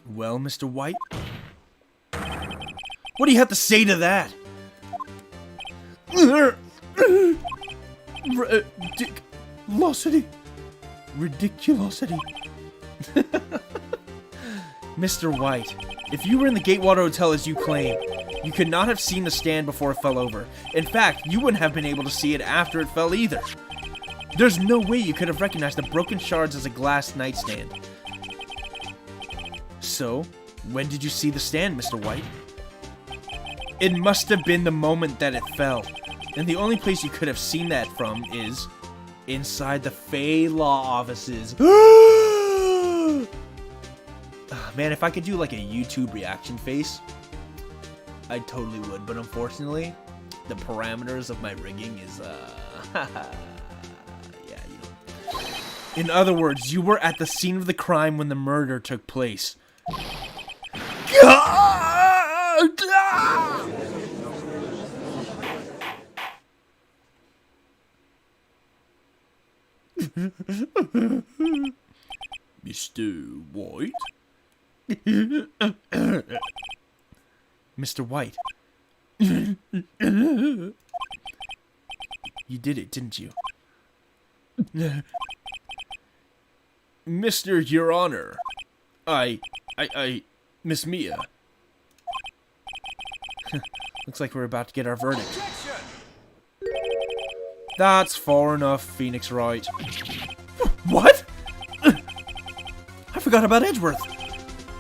Well, Mr. White? What do you have to say to that? Ridiculosity. Ridiculosity. Mr. White, if you were in the Gatewater Hotel as you claim, you could not have seen the stand before it fell over. In fact, you wouldn't have been able to see it after it fell either. There's no way you could have recognized the broken shards as a glass nightstand. So, when did you see the stand, Mr. White? It must have been the moment that it fell. And the only place you could have seen that from is inside the Fey Law offices. Man, if I could do like a YouTube reaction face, I totally would. But unfortunately, the parameters of my rigging is, yeah, you know. In other words, you were at the scene of the crime when the murder took place. Mr. White? Mr. White. You did it, didn't you? Mr. Your Honor. Miss Mia. Looks like we're about to get our verdict. Objection! That's far enough, Phoenix Wright. What? I forgot about Edgeworth.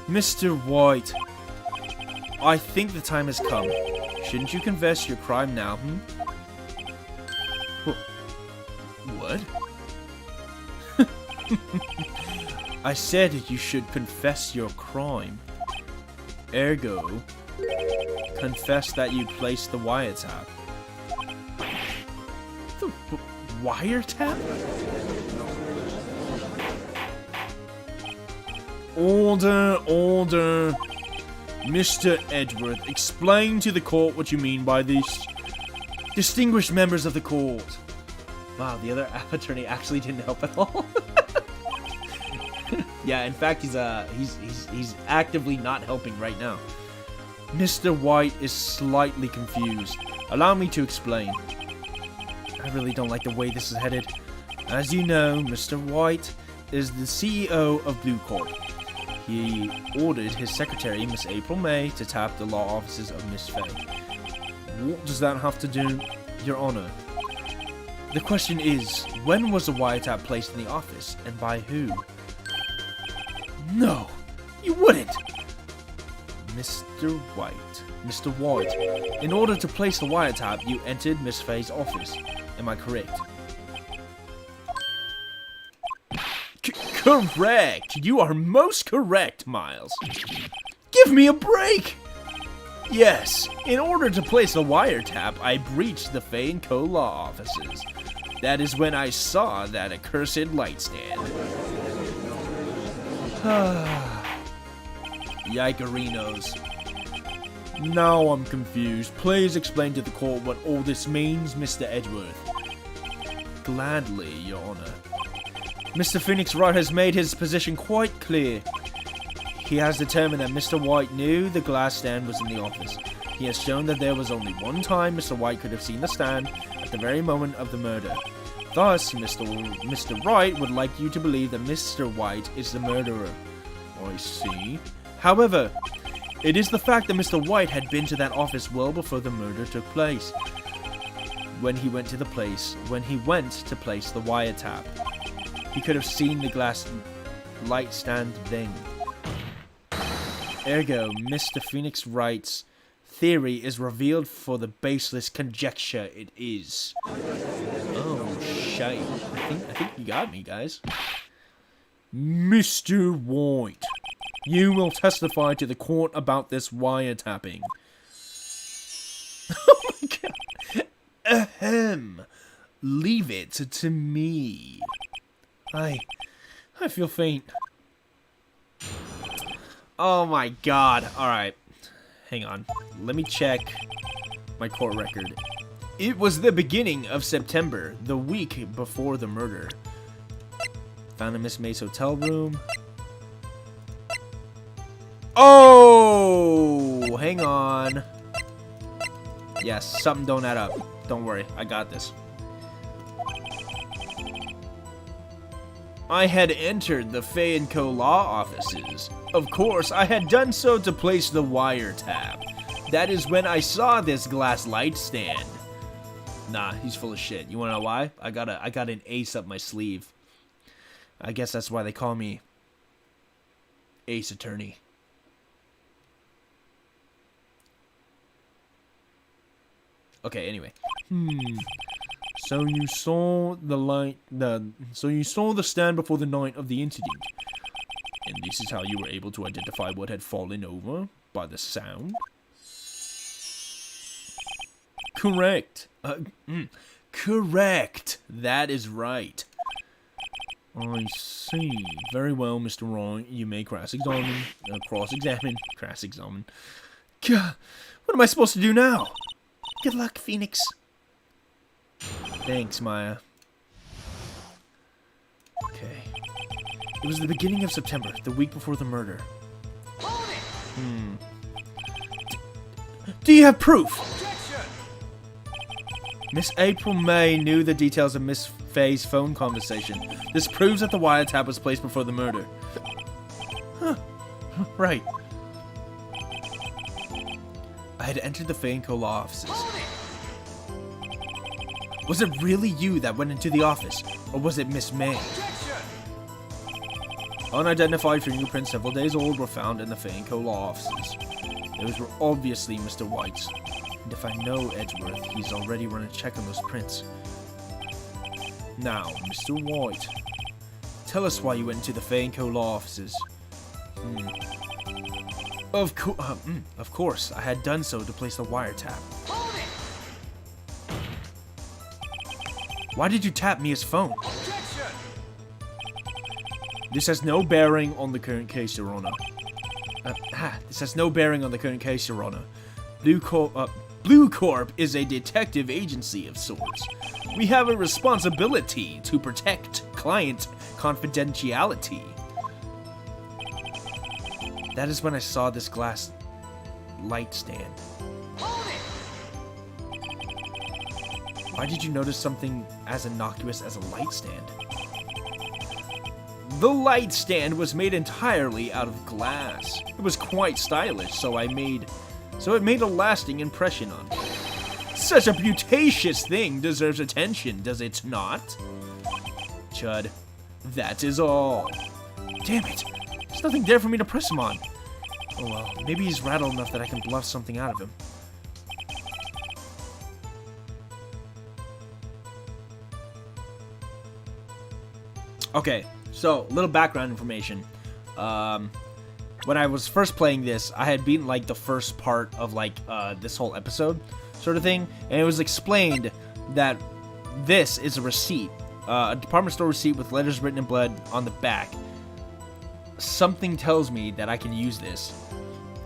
Mr. White, I think the time has come. Shouldn't you confess your crime now, What? I said you should confess your crime. Ergo, confess that you placed the wiretap. The wiretap? Order, order. Mr. Edgeworth, explain to the court what you mean by this. Distinguished members of the court. Wow, the other attorney actually didn't help at all. Yeah, in fact, he's actively not helping right now. Mr. White is slightly confused. Allow me to explain. I really don't like the way this is headed. As you know, Mr. White is the CEO of Blue Corp. He ordered his secretary, Miss April May, to tap the law offices of Miss Fay. What does that have to do, Your Honor? The question is, when was the wiretap placed in the office, and by who? No, you wouldn't! Mr. White, in order to place the wiretap, you entered Miss Fay's office. Am I correct? Correct! You are most correct, Miles. Give me a break! Yes, in order to place a wiretap, I breached the Fay & Co. law offices. That is when I saw that accursed light stand. Yikerinos. Now I'm confused. Please explain to the court what all this means, Mr. Edgeworth. Gladly, Your Honor. Mr. Phoenix Wright has made his position quite clear. He has determined that Mr. White knew the glass stand was in the office. He has shown that there was only one time Mr. White could have seen the stand at the very moment of the murder. Thus, Mr. Wright would like you to believe that Mr. White is the murderer. I see. However, it is the fact that Mr. White had been to that office well before the murder took place. When he went to place the wiretap, he could have seen the glass light stand then. Ergo, Mr. Phoenix Wright's theory is revealed for the baseless conjecture it is. Oh, shite. I think you got me, guys. Mr. White, you will testify to the court about this wiretapping. Oh my god. Ahem. Leave it to me. I feel faint. Oh my god. Alright. Hang on. Let me check my court record. It was the beginning of September, the week before the murder. Found in Miss May's hotel room. Oh! Hang on. Yes, something don't add up. Don't worry, I got this. I had entered the Fay & Co. law offices. Of course, I had done so to place the wiretap. That is when I saw this glass light stand. Nah, he's full of shit. You wanna know why? I got an ace up my sleeve. I guess that's why they call me Ace Attorney. Okay, anyway. So you saw the stand before the night of the incident. And this is how you were able to identify what had fallen over by the sound? Correct. Correct. That is right. I see. Very well, Mr. Wright. You may cross-examine. Cross-examine. God, what am I supposed to do now?
Good luck, Phoenix.
Thanks, Maya. Okay. It was the beginning of September, the week before the murder. Do you have proof? Miss April May knew the details of Miss Faye's phone conversation. This proves that the wiretap was placed before the murder. Huh. Right. I had entered the Fay & Co. law offices. Was it really you that went into the office, or was it Miss May? Unidentified fingerprints several days old were found in the Fay & Co. law offices. Those were obviously Mr. White's. And if I know Edgeworth, he's already run a check on those prints. Now, Mr. White, tell us why you went into the Fay & Co. law offices. Of course, I had done so to place the wiretap. Why did you tap Mia's phone? This has no bearing on the current case, Your Honor. This has no bearing on the current case, Your Honor. Blue Corp is a detective agency of sorts. We have a responsibility to protect client confidentiality. That is when I saw this glass light stand. Why did you notice something as innocuous as a light stand? The light stand was made entirely out of glass. It was quite stylish, so it made a lasting impression on me. Such a beauticious thing deserves attention, does it not? Chud, that is all. Damn it, there's nothing there for me to press him on. Oh well, maybe he's rattled enough that I can bluff something out of him. Okay, so, little background information. When I was first playing this, I had beaten, like, the first part of, like, this whole episode, sort of thing, and it was explained that this is a receipt, a department store receipt with letters written in blood on the back. Something tells me that I can use this.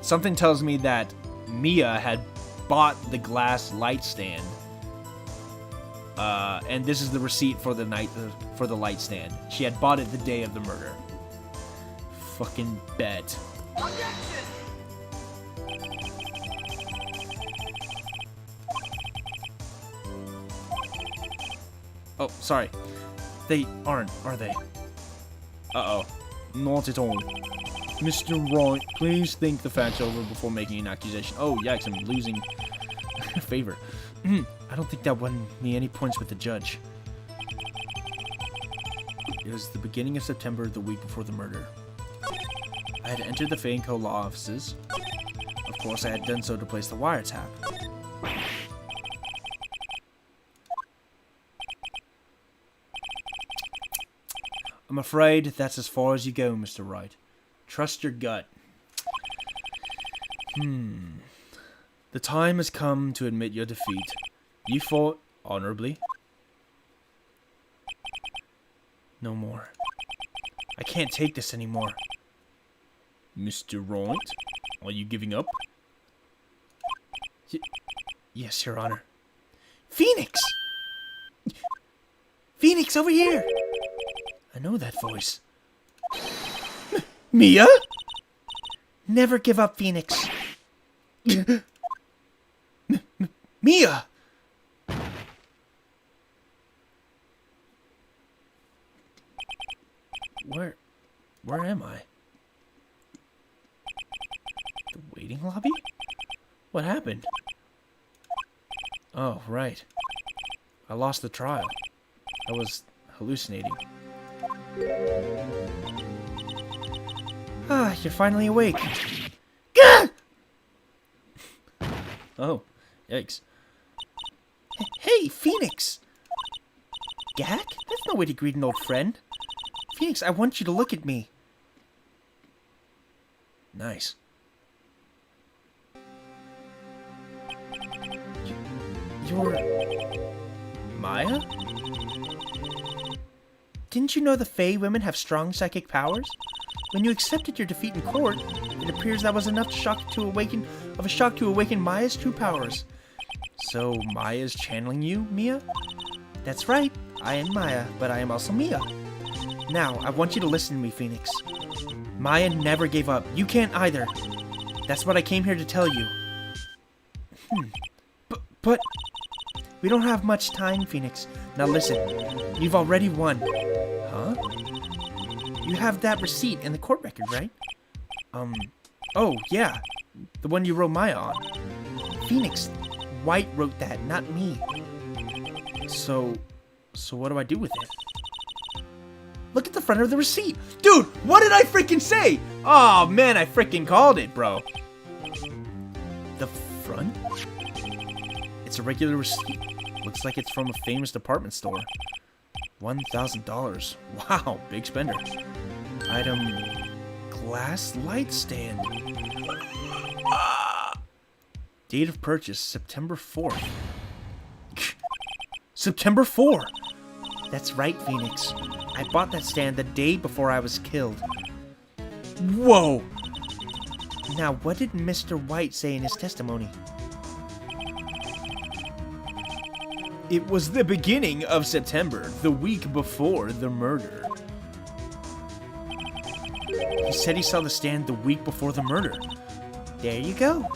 Something tells me that Mia had bought the glass light stand, and this is the receipt for the light stand. She had bought it the day of the murder. Fucking bet. Oh, sorry. They aren't, are they? Uh-oh. Not at all. Mr. Wright, please think the facts over before making an accusation. Oh, yikes, I'm losing favor. I don't think that won me any points with the judge. It was the beginning of September, the week before the murder. I had entered the Fane Co. law offices. Of course, I had done so to place the wiretap. I'm afraid that's as far as you go, Mr. Wright. Trust your gut. The time has come to admit your defeat. You fought honorably. No more. I can't take this anymore. Mr. Wright, are you giving up? Yes, Your Honor.
Phoenix! Phoenix, over here!
I know that voice.
Mia? Never give up, Phoenix. Mia!
Where am I? The waiting lobby? What happened? Oh, right. I lost the trial. I was hallucinating.
Ah, you're finally awake.
Oh, yikes.
Hey, Phoenix! Gak? That's no way to greet an old friend. Phoenix, I want you to look at me.
Nice.
You're...
Maya?
Didn't you know the Fae women have strong psychic powers? When you accepted your defeat in court, it appears that was enough shock to awaken Maya's true powers.
So Maya's channeling you, Mia?
That's right. I am Maya, but I am also Mia. Now, I want you to listen to me, Phoenix. Maya never gave up. You can't either. That's what I came here to tell you. But... We don't have much time, Phoenix. Now listen. You've already won.
Huh?
You have that receipt in the court record, right?
Oh, yeah. The one you wrote Maya on.
Phoenix, Wright wrote that, not me.
So what do I do with it?
Look at the front of the receipt.
Dude, what did I freaking say? Oh, man, I freaking called it, bro. The front? It's a regular receipt. Looks like it's from a famous department store. $1,000. Wow, big spender. Item, glass light stand. Date of purchase, September 4th. September 4!
That's right, Phoenix. I bought that stand the day before I was killed.
Whoa!
Now, what did Mr. Wright say in his testimony?
It was the beginning of September, the week before the murder. He said he saw the stand the week before the murder.
There you go.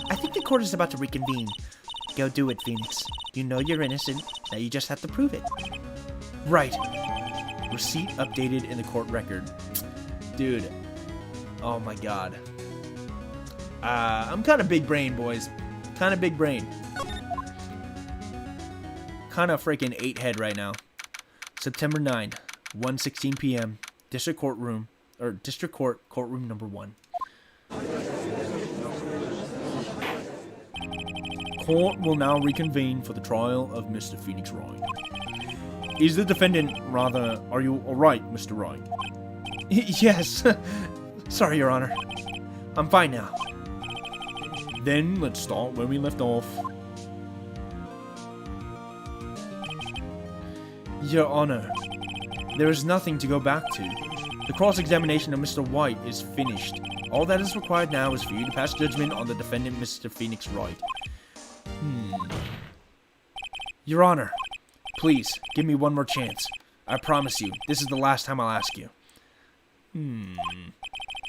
I think the court is about to reconvene. Go do it, Phoenix. You know you're innocent. Now you just have to prove it.
Right. Receipt updated in the court record. Dude. Oh my god. I'm kind of big brain, boys. Kind of big brain. Kind of freaking 8-head right now. September 9, 1:16 p.m. District Court, courtroom number 1. Court will now reconvene for the trial of Mr. Phoenix Wright. Is the defendant, are you alright, Mr. Wright?
Yes. Sorry, Your Honor. I'm fine now.
Then let's start where we left off. Your Honor, there is nothing to go back to. The cross-examination of Mr. Wright is finished. All that is required now is for you to pass judgment on the defendant, Mr. Phoenix Wright. Your Honor, please, give me one more chance. I promise you, this is the last time I'll ask you.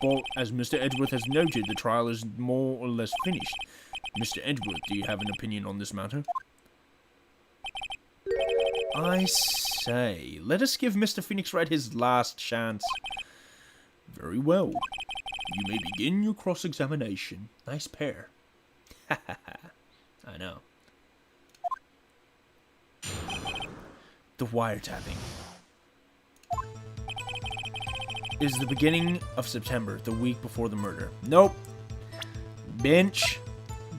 But as Mr. Edgeworth has noted, the trial is more or less finished. Mr. Edgeworth, do you have an opinion on this matter? I say, let us give Mr. Phoenix Wright his last chance. Very well. You may begin your cross-examination. Nice pair. Ha ha ha. I know. The wiretapping is the beginning of September, the week before the murder. Nope. Bench.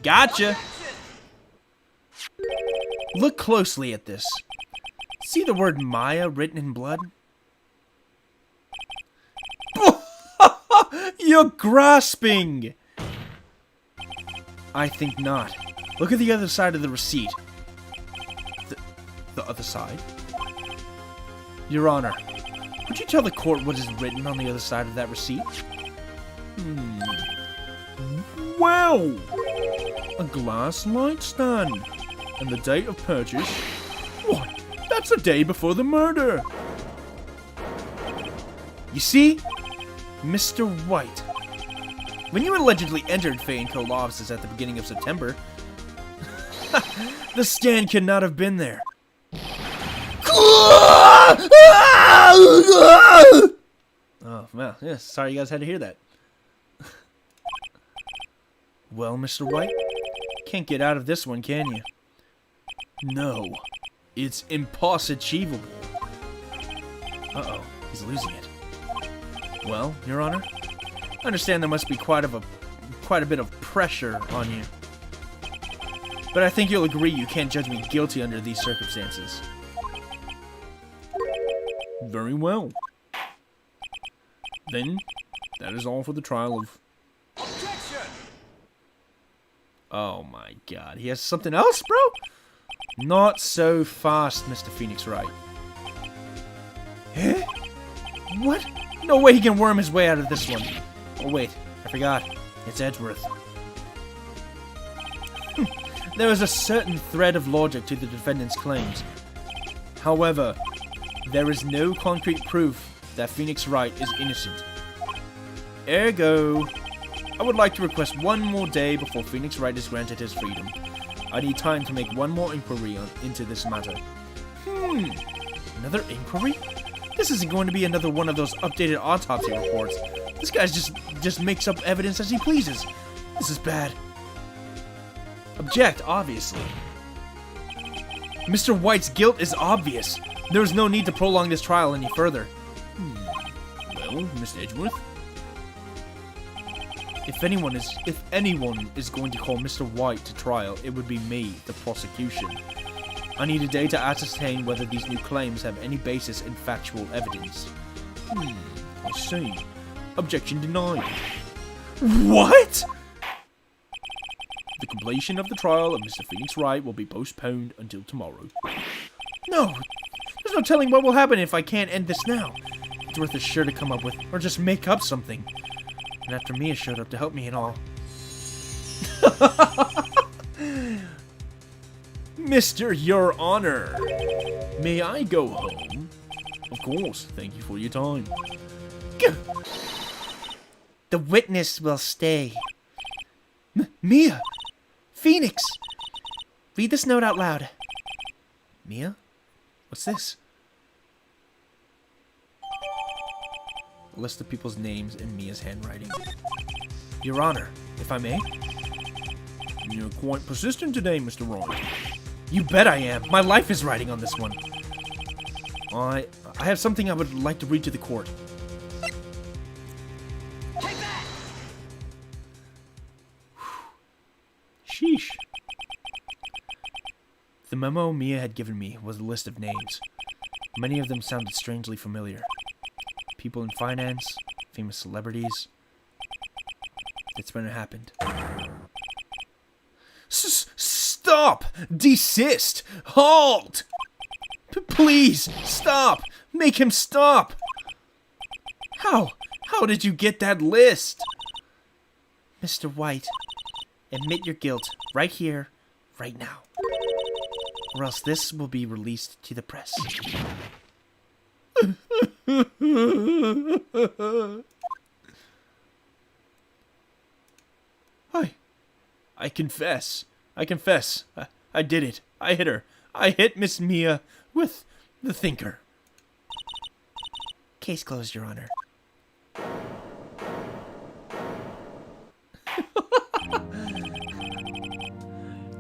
Gotcha. Look closely at this. See the word Maya written in blood? You're grasping! I think not. Look at the other side of the receipt. The other side? Your Honor, would you tell the court what is written on the other side of that receipt? Wow! A glass light stand. And the date of purchase? What? That's the day before the murder! You see? Mr. White. When you allegedly entered Faye & Co. offices at the beginning of September, the stand could not have been there. Oh, well, yeah, sorry you guys had to hear that. Well, Mr. White, can't get out of this one, can you? No, it's impossible. Uh-oh, he's losing it. Well, Your Honor, I understand there must be quite a bit of pressure on you. But I think you'll agree you can't judge me guilty under these circumstances. Very well. Then, that is all for the trial of... Objection! Oh my god, he has something else, bro? Not so fast, Mr. Phoenix Wright. Eh? What? No way he can worm his way out of this one. Oh wait, I forgot. It's Edgeworth. There is a certain thread of logic to the defendant's claims. However, there is no concrete proof that Phoenix Wright is innocent. Ergo, I would like to request one more day before Phoenix Wright is granted his freedom. I need time to make one more inquiry into this matter. Another inquiry? This isn't going to be another one of those updated autopsy reports. This guy just makes up evidence as he pleases. This is bad. Object, obviously. Mr. White's guilt is obvious. There is no need to prolong this trial any further. Well, Mr. Edgeworth? If anyone is going to call Mr. White to trial, it would be me, the prosecution. I need a day to ascertain whether these new claims have any basis in factual evidence. I see. Objection denied. What? The completion of the trial of Mr. Phoenix Wright will be postponed until tomorrow. No! There's no telling what will happen if I can't end this now. Edgeworth is sure to come up with, or just make up something. And after Mia showed up to help me and all. Mr. Your Honor, may I go home? Of course, thank you for your time.
The witness will stay. Mia! Phoenix! Read this note out loud.
Mia? What's this? A list of people's names in Mia's handwriting. Your Honor, if I may? You're quite persistent today, Mr. Wright. You bet I am. My life is riding on this one. I have something I would like to read to the court.
Take that!
Sheesh. The memo Mia had given me was a list of names. Many of them sounded strangely familiar. People in finance, famous celebrities. That's when it happened. Stop! Desist! Halt! Please, stop! Make him stop! How did you get that list?
Mr. White, admit your guilt right here, right now. Or else this will be released to the press.
I confess. I did it. I hit her. I hit Miss Mia with the thinker.
Case closed, Your Honor.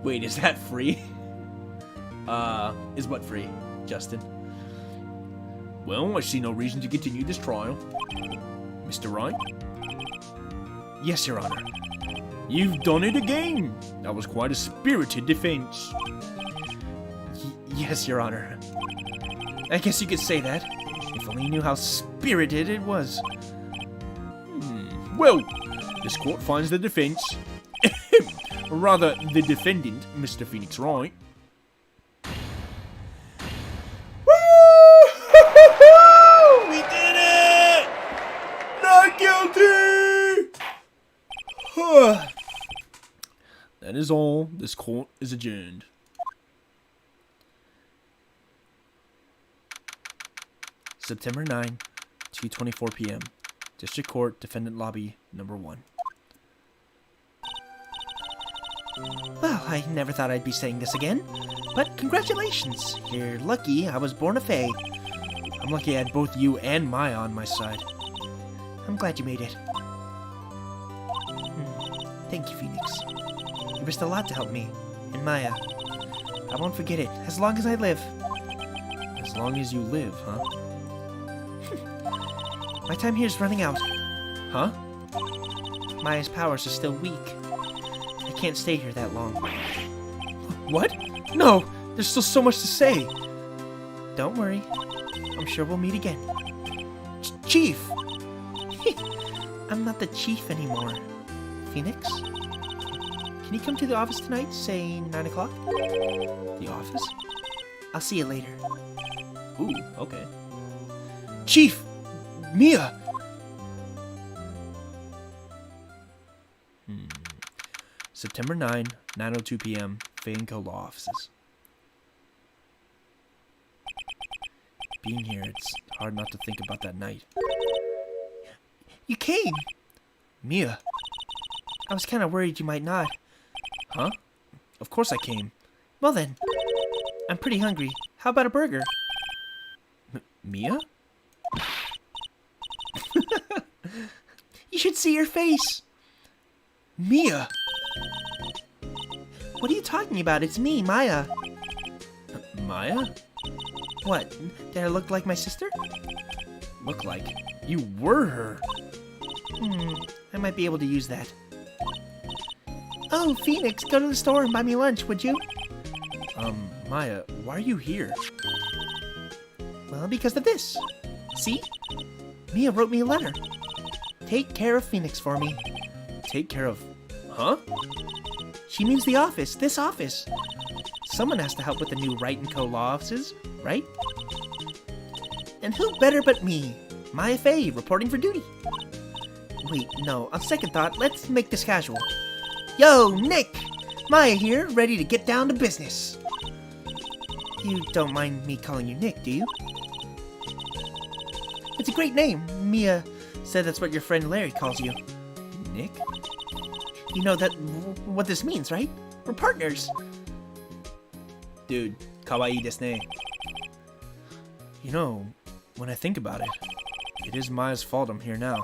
Wait, is that free? Is what free, Justin? Well, I see no reason to continue this trial. Mr. Wright? Yes, Your Honor. You've done it again. That was quite a spirited defense.
Yes, Your Honor. I guess you could say that. If only you knew how spirited it was.
Well, this court finds the defense, or rather, the defendant, Mr. Phoenix Wright. Woo! We did it! Not guilty! That is all. This court is adjourned. September 9, 2:24 p.m. District Court, Defendant Lobby, number 1.
Well, I never thought I'd be saying this again, but congratulations. You're lucky I was born a fae.
I'm lucky I had both you and Maya on my side.
I'm glad you made it. Thank you, Phoenix. You risked a lot to help me. And Maya. I won't forget it, as long as I live.
As long as you live, huh?
My time here is running out.
Huh?
Maya's powers are still weak. I can't stay here that long.
What? No! There's still so much to say!
Don't worry. I'm sure we'll meet again.
Chief!
I'm not the chief anymore. Phoenix? Can you come to the office tonight, say 9 o'clock?
The office?
I'll see you later.
Ooh, okay. Chief! Mia! September 9, 9:02 p.m. Faye & Co. Law Offices. Being here, it's hard not to think about that night.
You came!
Mia!
I was kind of worried you might not.
Huh? Of course I came.
Well then, I'm pretty hungry. How about a burger?
Mia?
You should see your face!
Mia!
What are you talking about? It's me, Maya.
Maya?
What? Did I look like my sister?
Look like? You were her.
I might be able to use that. Oh, Phoenix, go to the store and buy me lunch, would you?
Maya, why are you here?
Well, because of this. See? Mia wrote me a letter. Take care of Phoenix for me.
Take care of... Huh?
She means the office, this office. Someone has to help with the new Wright & Co. law offices, right? And who better but me? Maya Faye, reporting for duty. Wait, no, on second thought, let's make this casual. Yo, Nick! Maya here, ready to get down to business. You don't mind me calling you Nick, do you? It's a great name. Mia said that's what your friend Larry calls you.
Nick?
You know what this means, right? We're partners.
Dude, kawaii desu ne. You know, when I think about it, it is Maya's fault I'm here now.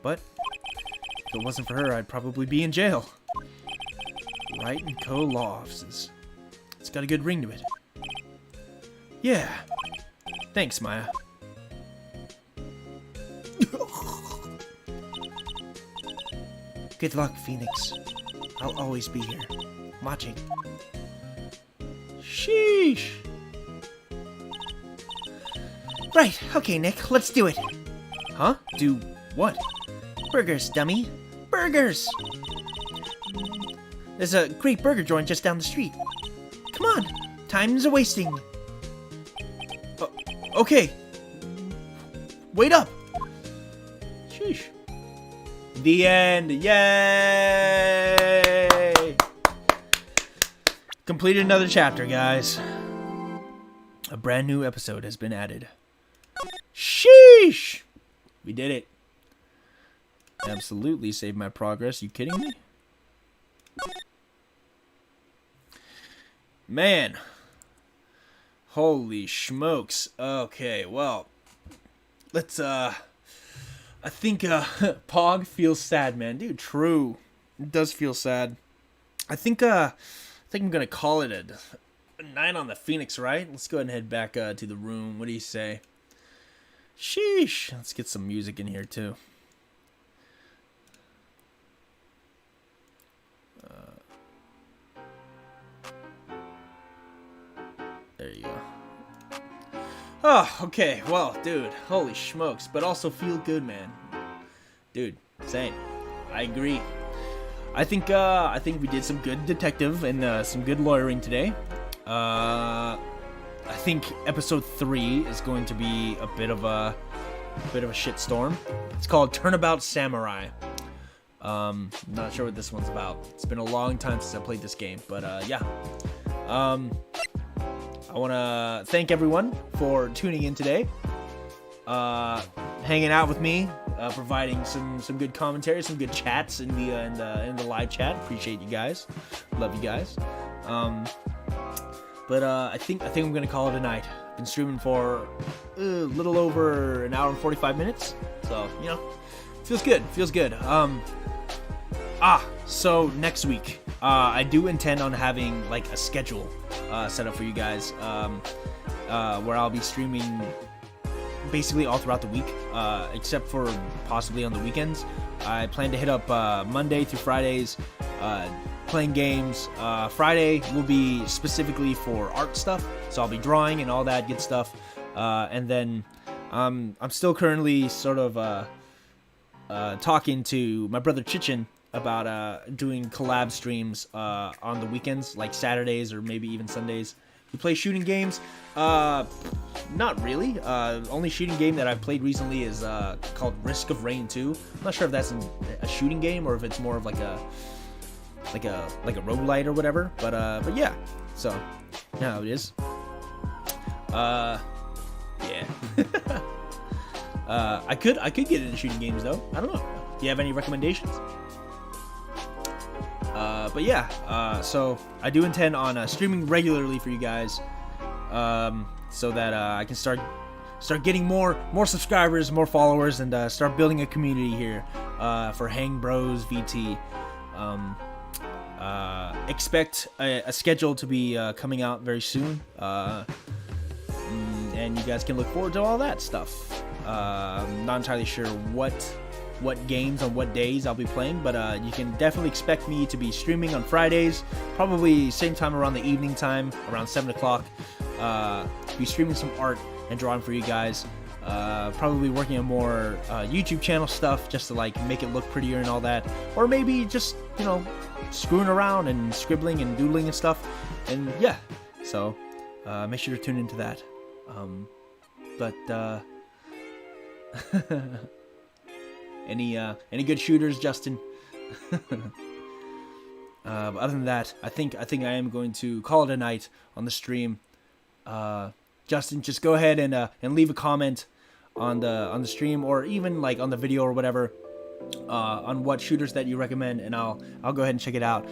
But if it wasn't for her, I'd probably be in jail. Wright & Co. Law Offices. It's got a good ring to it. Yeah. Thanks, Maya.
Good luck, Phoenix. I'll always be here, watching.
Sheesh.
Right, okay, Nick, let's do it.
Huh? Do what?
Burgers, dummy. Burgers! There's a great burger joint just down the street. Come on, time's a-wasting.
Okay. Wait up. Sheesh. The end. Yay! Completed another chapter, guys. A brand new episode has been added. Sheesh! We did it. Absolutely saved my progress. You kidding me? Man. Holy smokes. Okay, well, let's, I think, Pog feels sad, man. Dude, true. It does feel sad. I think I'm gonna call it a night on the Phoenix, right? Let's go ahead and head back, to the room. What do you say? Sheesh. Let's get some music in here, too. There you go. Oh, okay. Well, dude, holy smokes. But also feel good, man. Dude, same. I agree. I think we did some good detective and some good lawyering today. I think episode 3 is going to be a bit of a shitstorm. It's called Turnabout Samurai. Not sure what this one's about. It's been a long time since I played this game, but yeah. I want to thank everyone for tuning in today, hanging out with me, providing some good commentary, some good chats in the live chat. Appreciate you guys, love you guys. But I think I'm gonna call it a night. Been streaming for a little over an hour and 45 minutes, so you know, feels good. So next week, I do intend on having like a schedule set up for you guys, where I'll be streaming basically all throughout the week, except for possibly on the weekends. I plan to hit up Monday through Fridays, playing games. Friday will be specifically for art stuff, so I'll be drawing and all that good stuff. And then I'm still currently sort of talking to my brother Chichin about doing collab streams on the weekends, like Saturdays or maybe even Sundays. We play shooting games. Not really. Only shooting game that I've played recently is called Risk of Rain 2. I'm not sure if that's a shooting game or if it's more of like a roguelite or whatever. But yeah. So you know how it is. Yeah. I could get into shooting games though. I don't know. Do you have any recommendations? But yeah, so I do intend on streaming regularly for you guys, so that I can start getting more subscribers, more followers, and start building a community here for HangBrosVT. Expect a schedule to be coming out very soon, and you guys can look forward to all that stuff. I'm not entirely sure what games on what days I'll be playing, but you can definitely expect me to be streaming on Fridays, probably same time around the evening time, around 7 o'clock. Be streaming some art and drawing for you guys. Probably working on more YouTube channel stuff just to like make it look prettier and all that, or maybe just, you know, screwing around and scribbling and doodling and stuff. And yeah, so make sure to tune into that. Any good shooters, Justin? But other than that, I think I am going to call it a night on the stream. Justin, just go ahead and leave a comment on the stream, or even like on the video or whatever, on what shooters that you recommend, and I'll go ahead and check it out.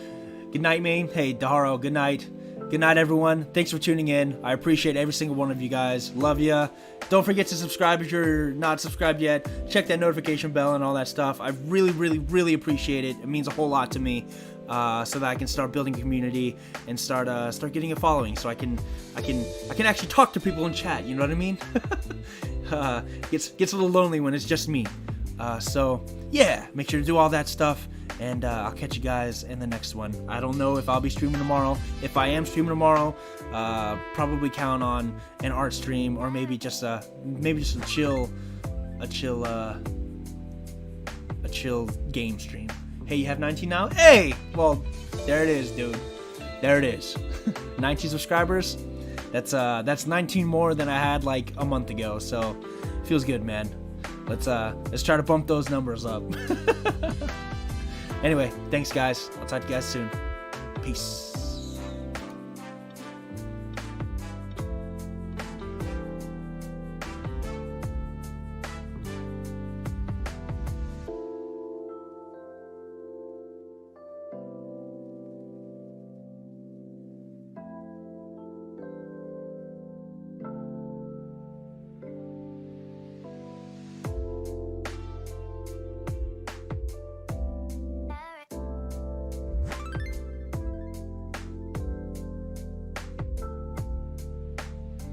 Good night, Maine. Hey, Daharo. Good night. Good night, everyone. Thanks for tuning in. I appreciate every single one of you guys. Love ya. Don't forget to subscribe if you're not subscribed yet. Check that notification bell and all that stuff. I really, really, really appreciate it. It means a whole lot to me, so that I can start building a community and start getting a following, so I can actually talk to people in chat. You know what I mean? Gets a little lonely when it's just me. So yeah, make sure to do all that stuff. And I'll catch you guys in the next one. I don't know if I'll be streaming tomorrow. If I am streaming tomorrow, probably count on an art stream, or maybe just a chill game stream. Hey, you have 19 now? Hey, well, there it is, dude. There it is. 19 subscribers. That's 19 more than I had like a month ago. So feels good, man. Let's try to bump those numbers up. Anyway, thanks guys. I'll talk to you guys soon. Peace.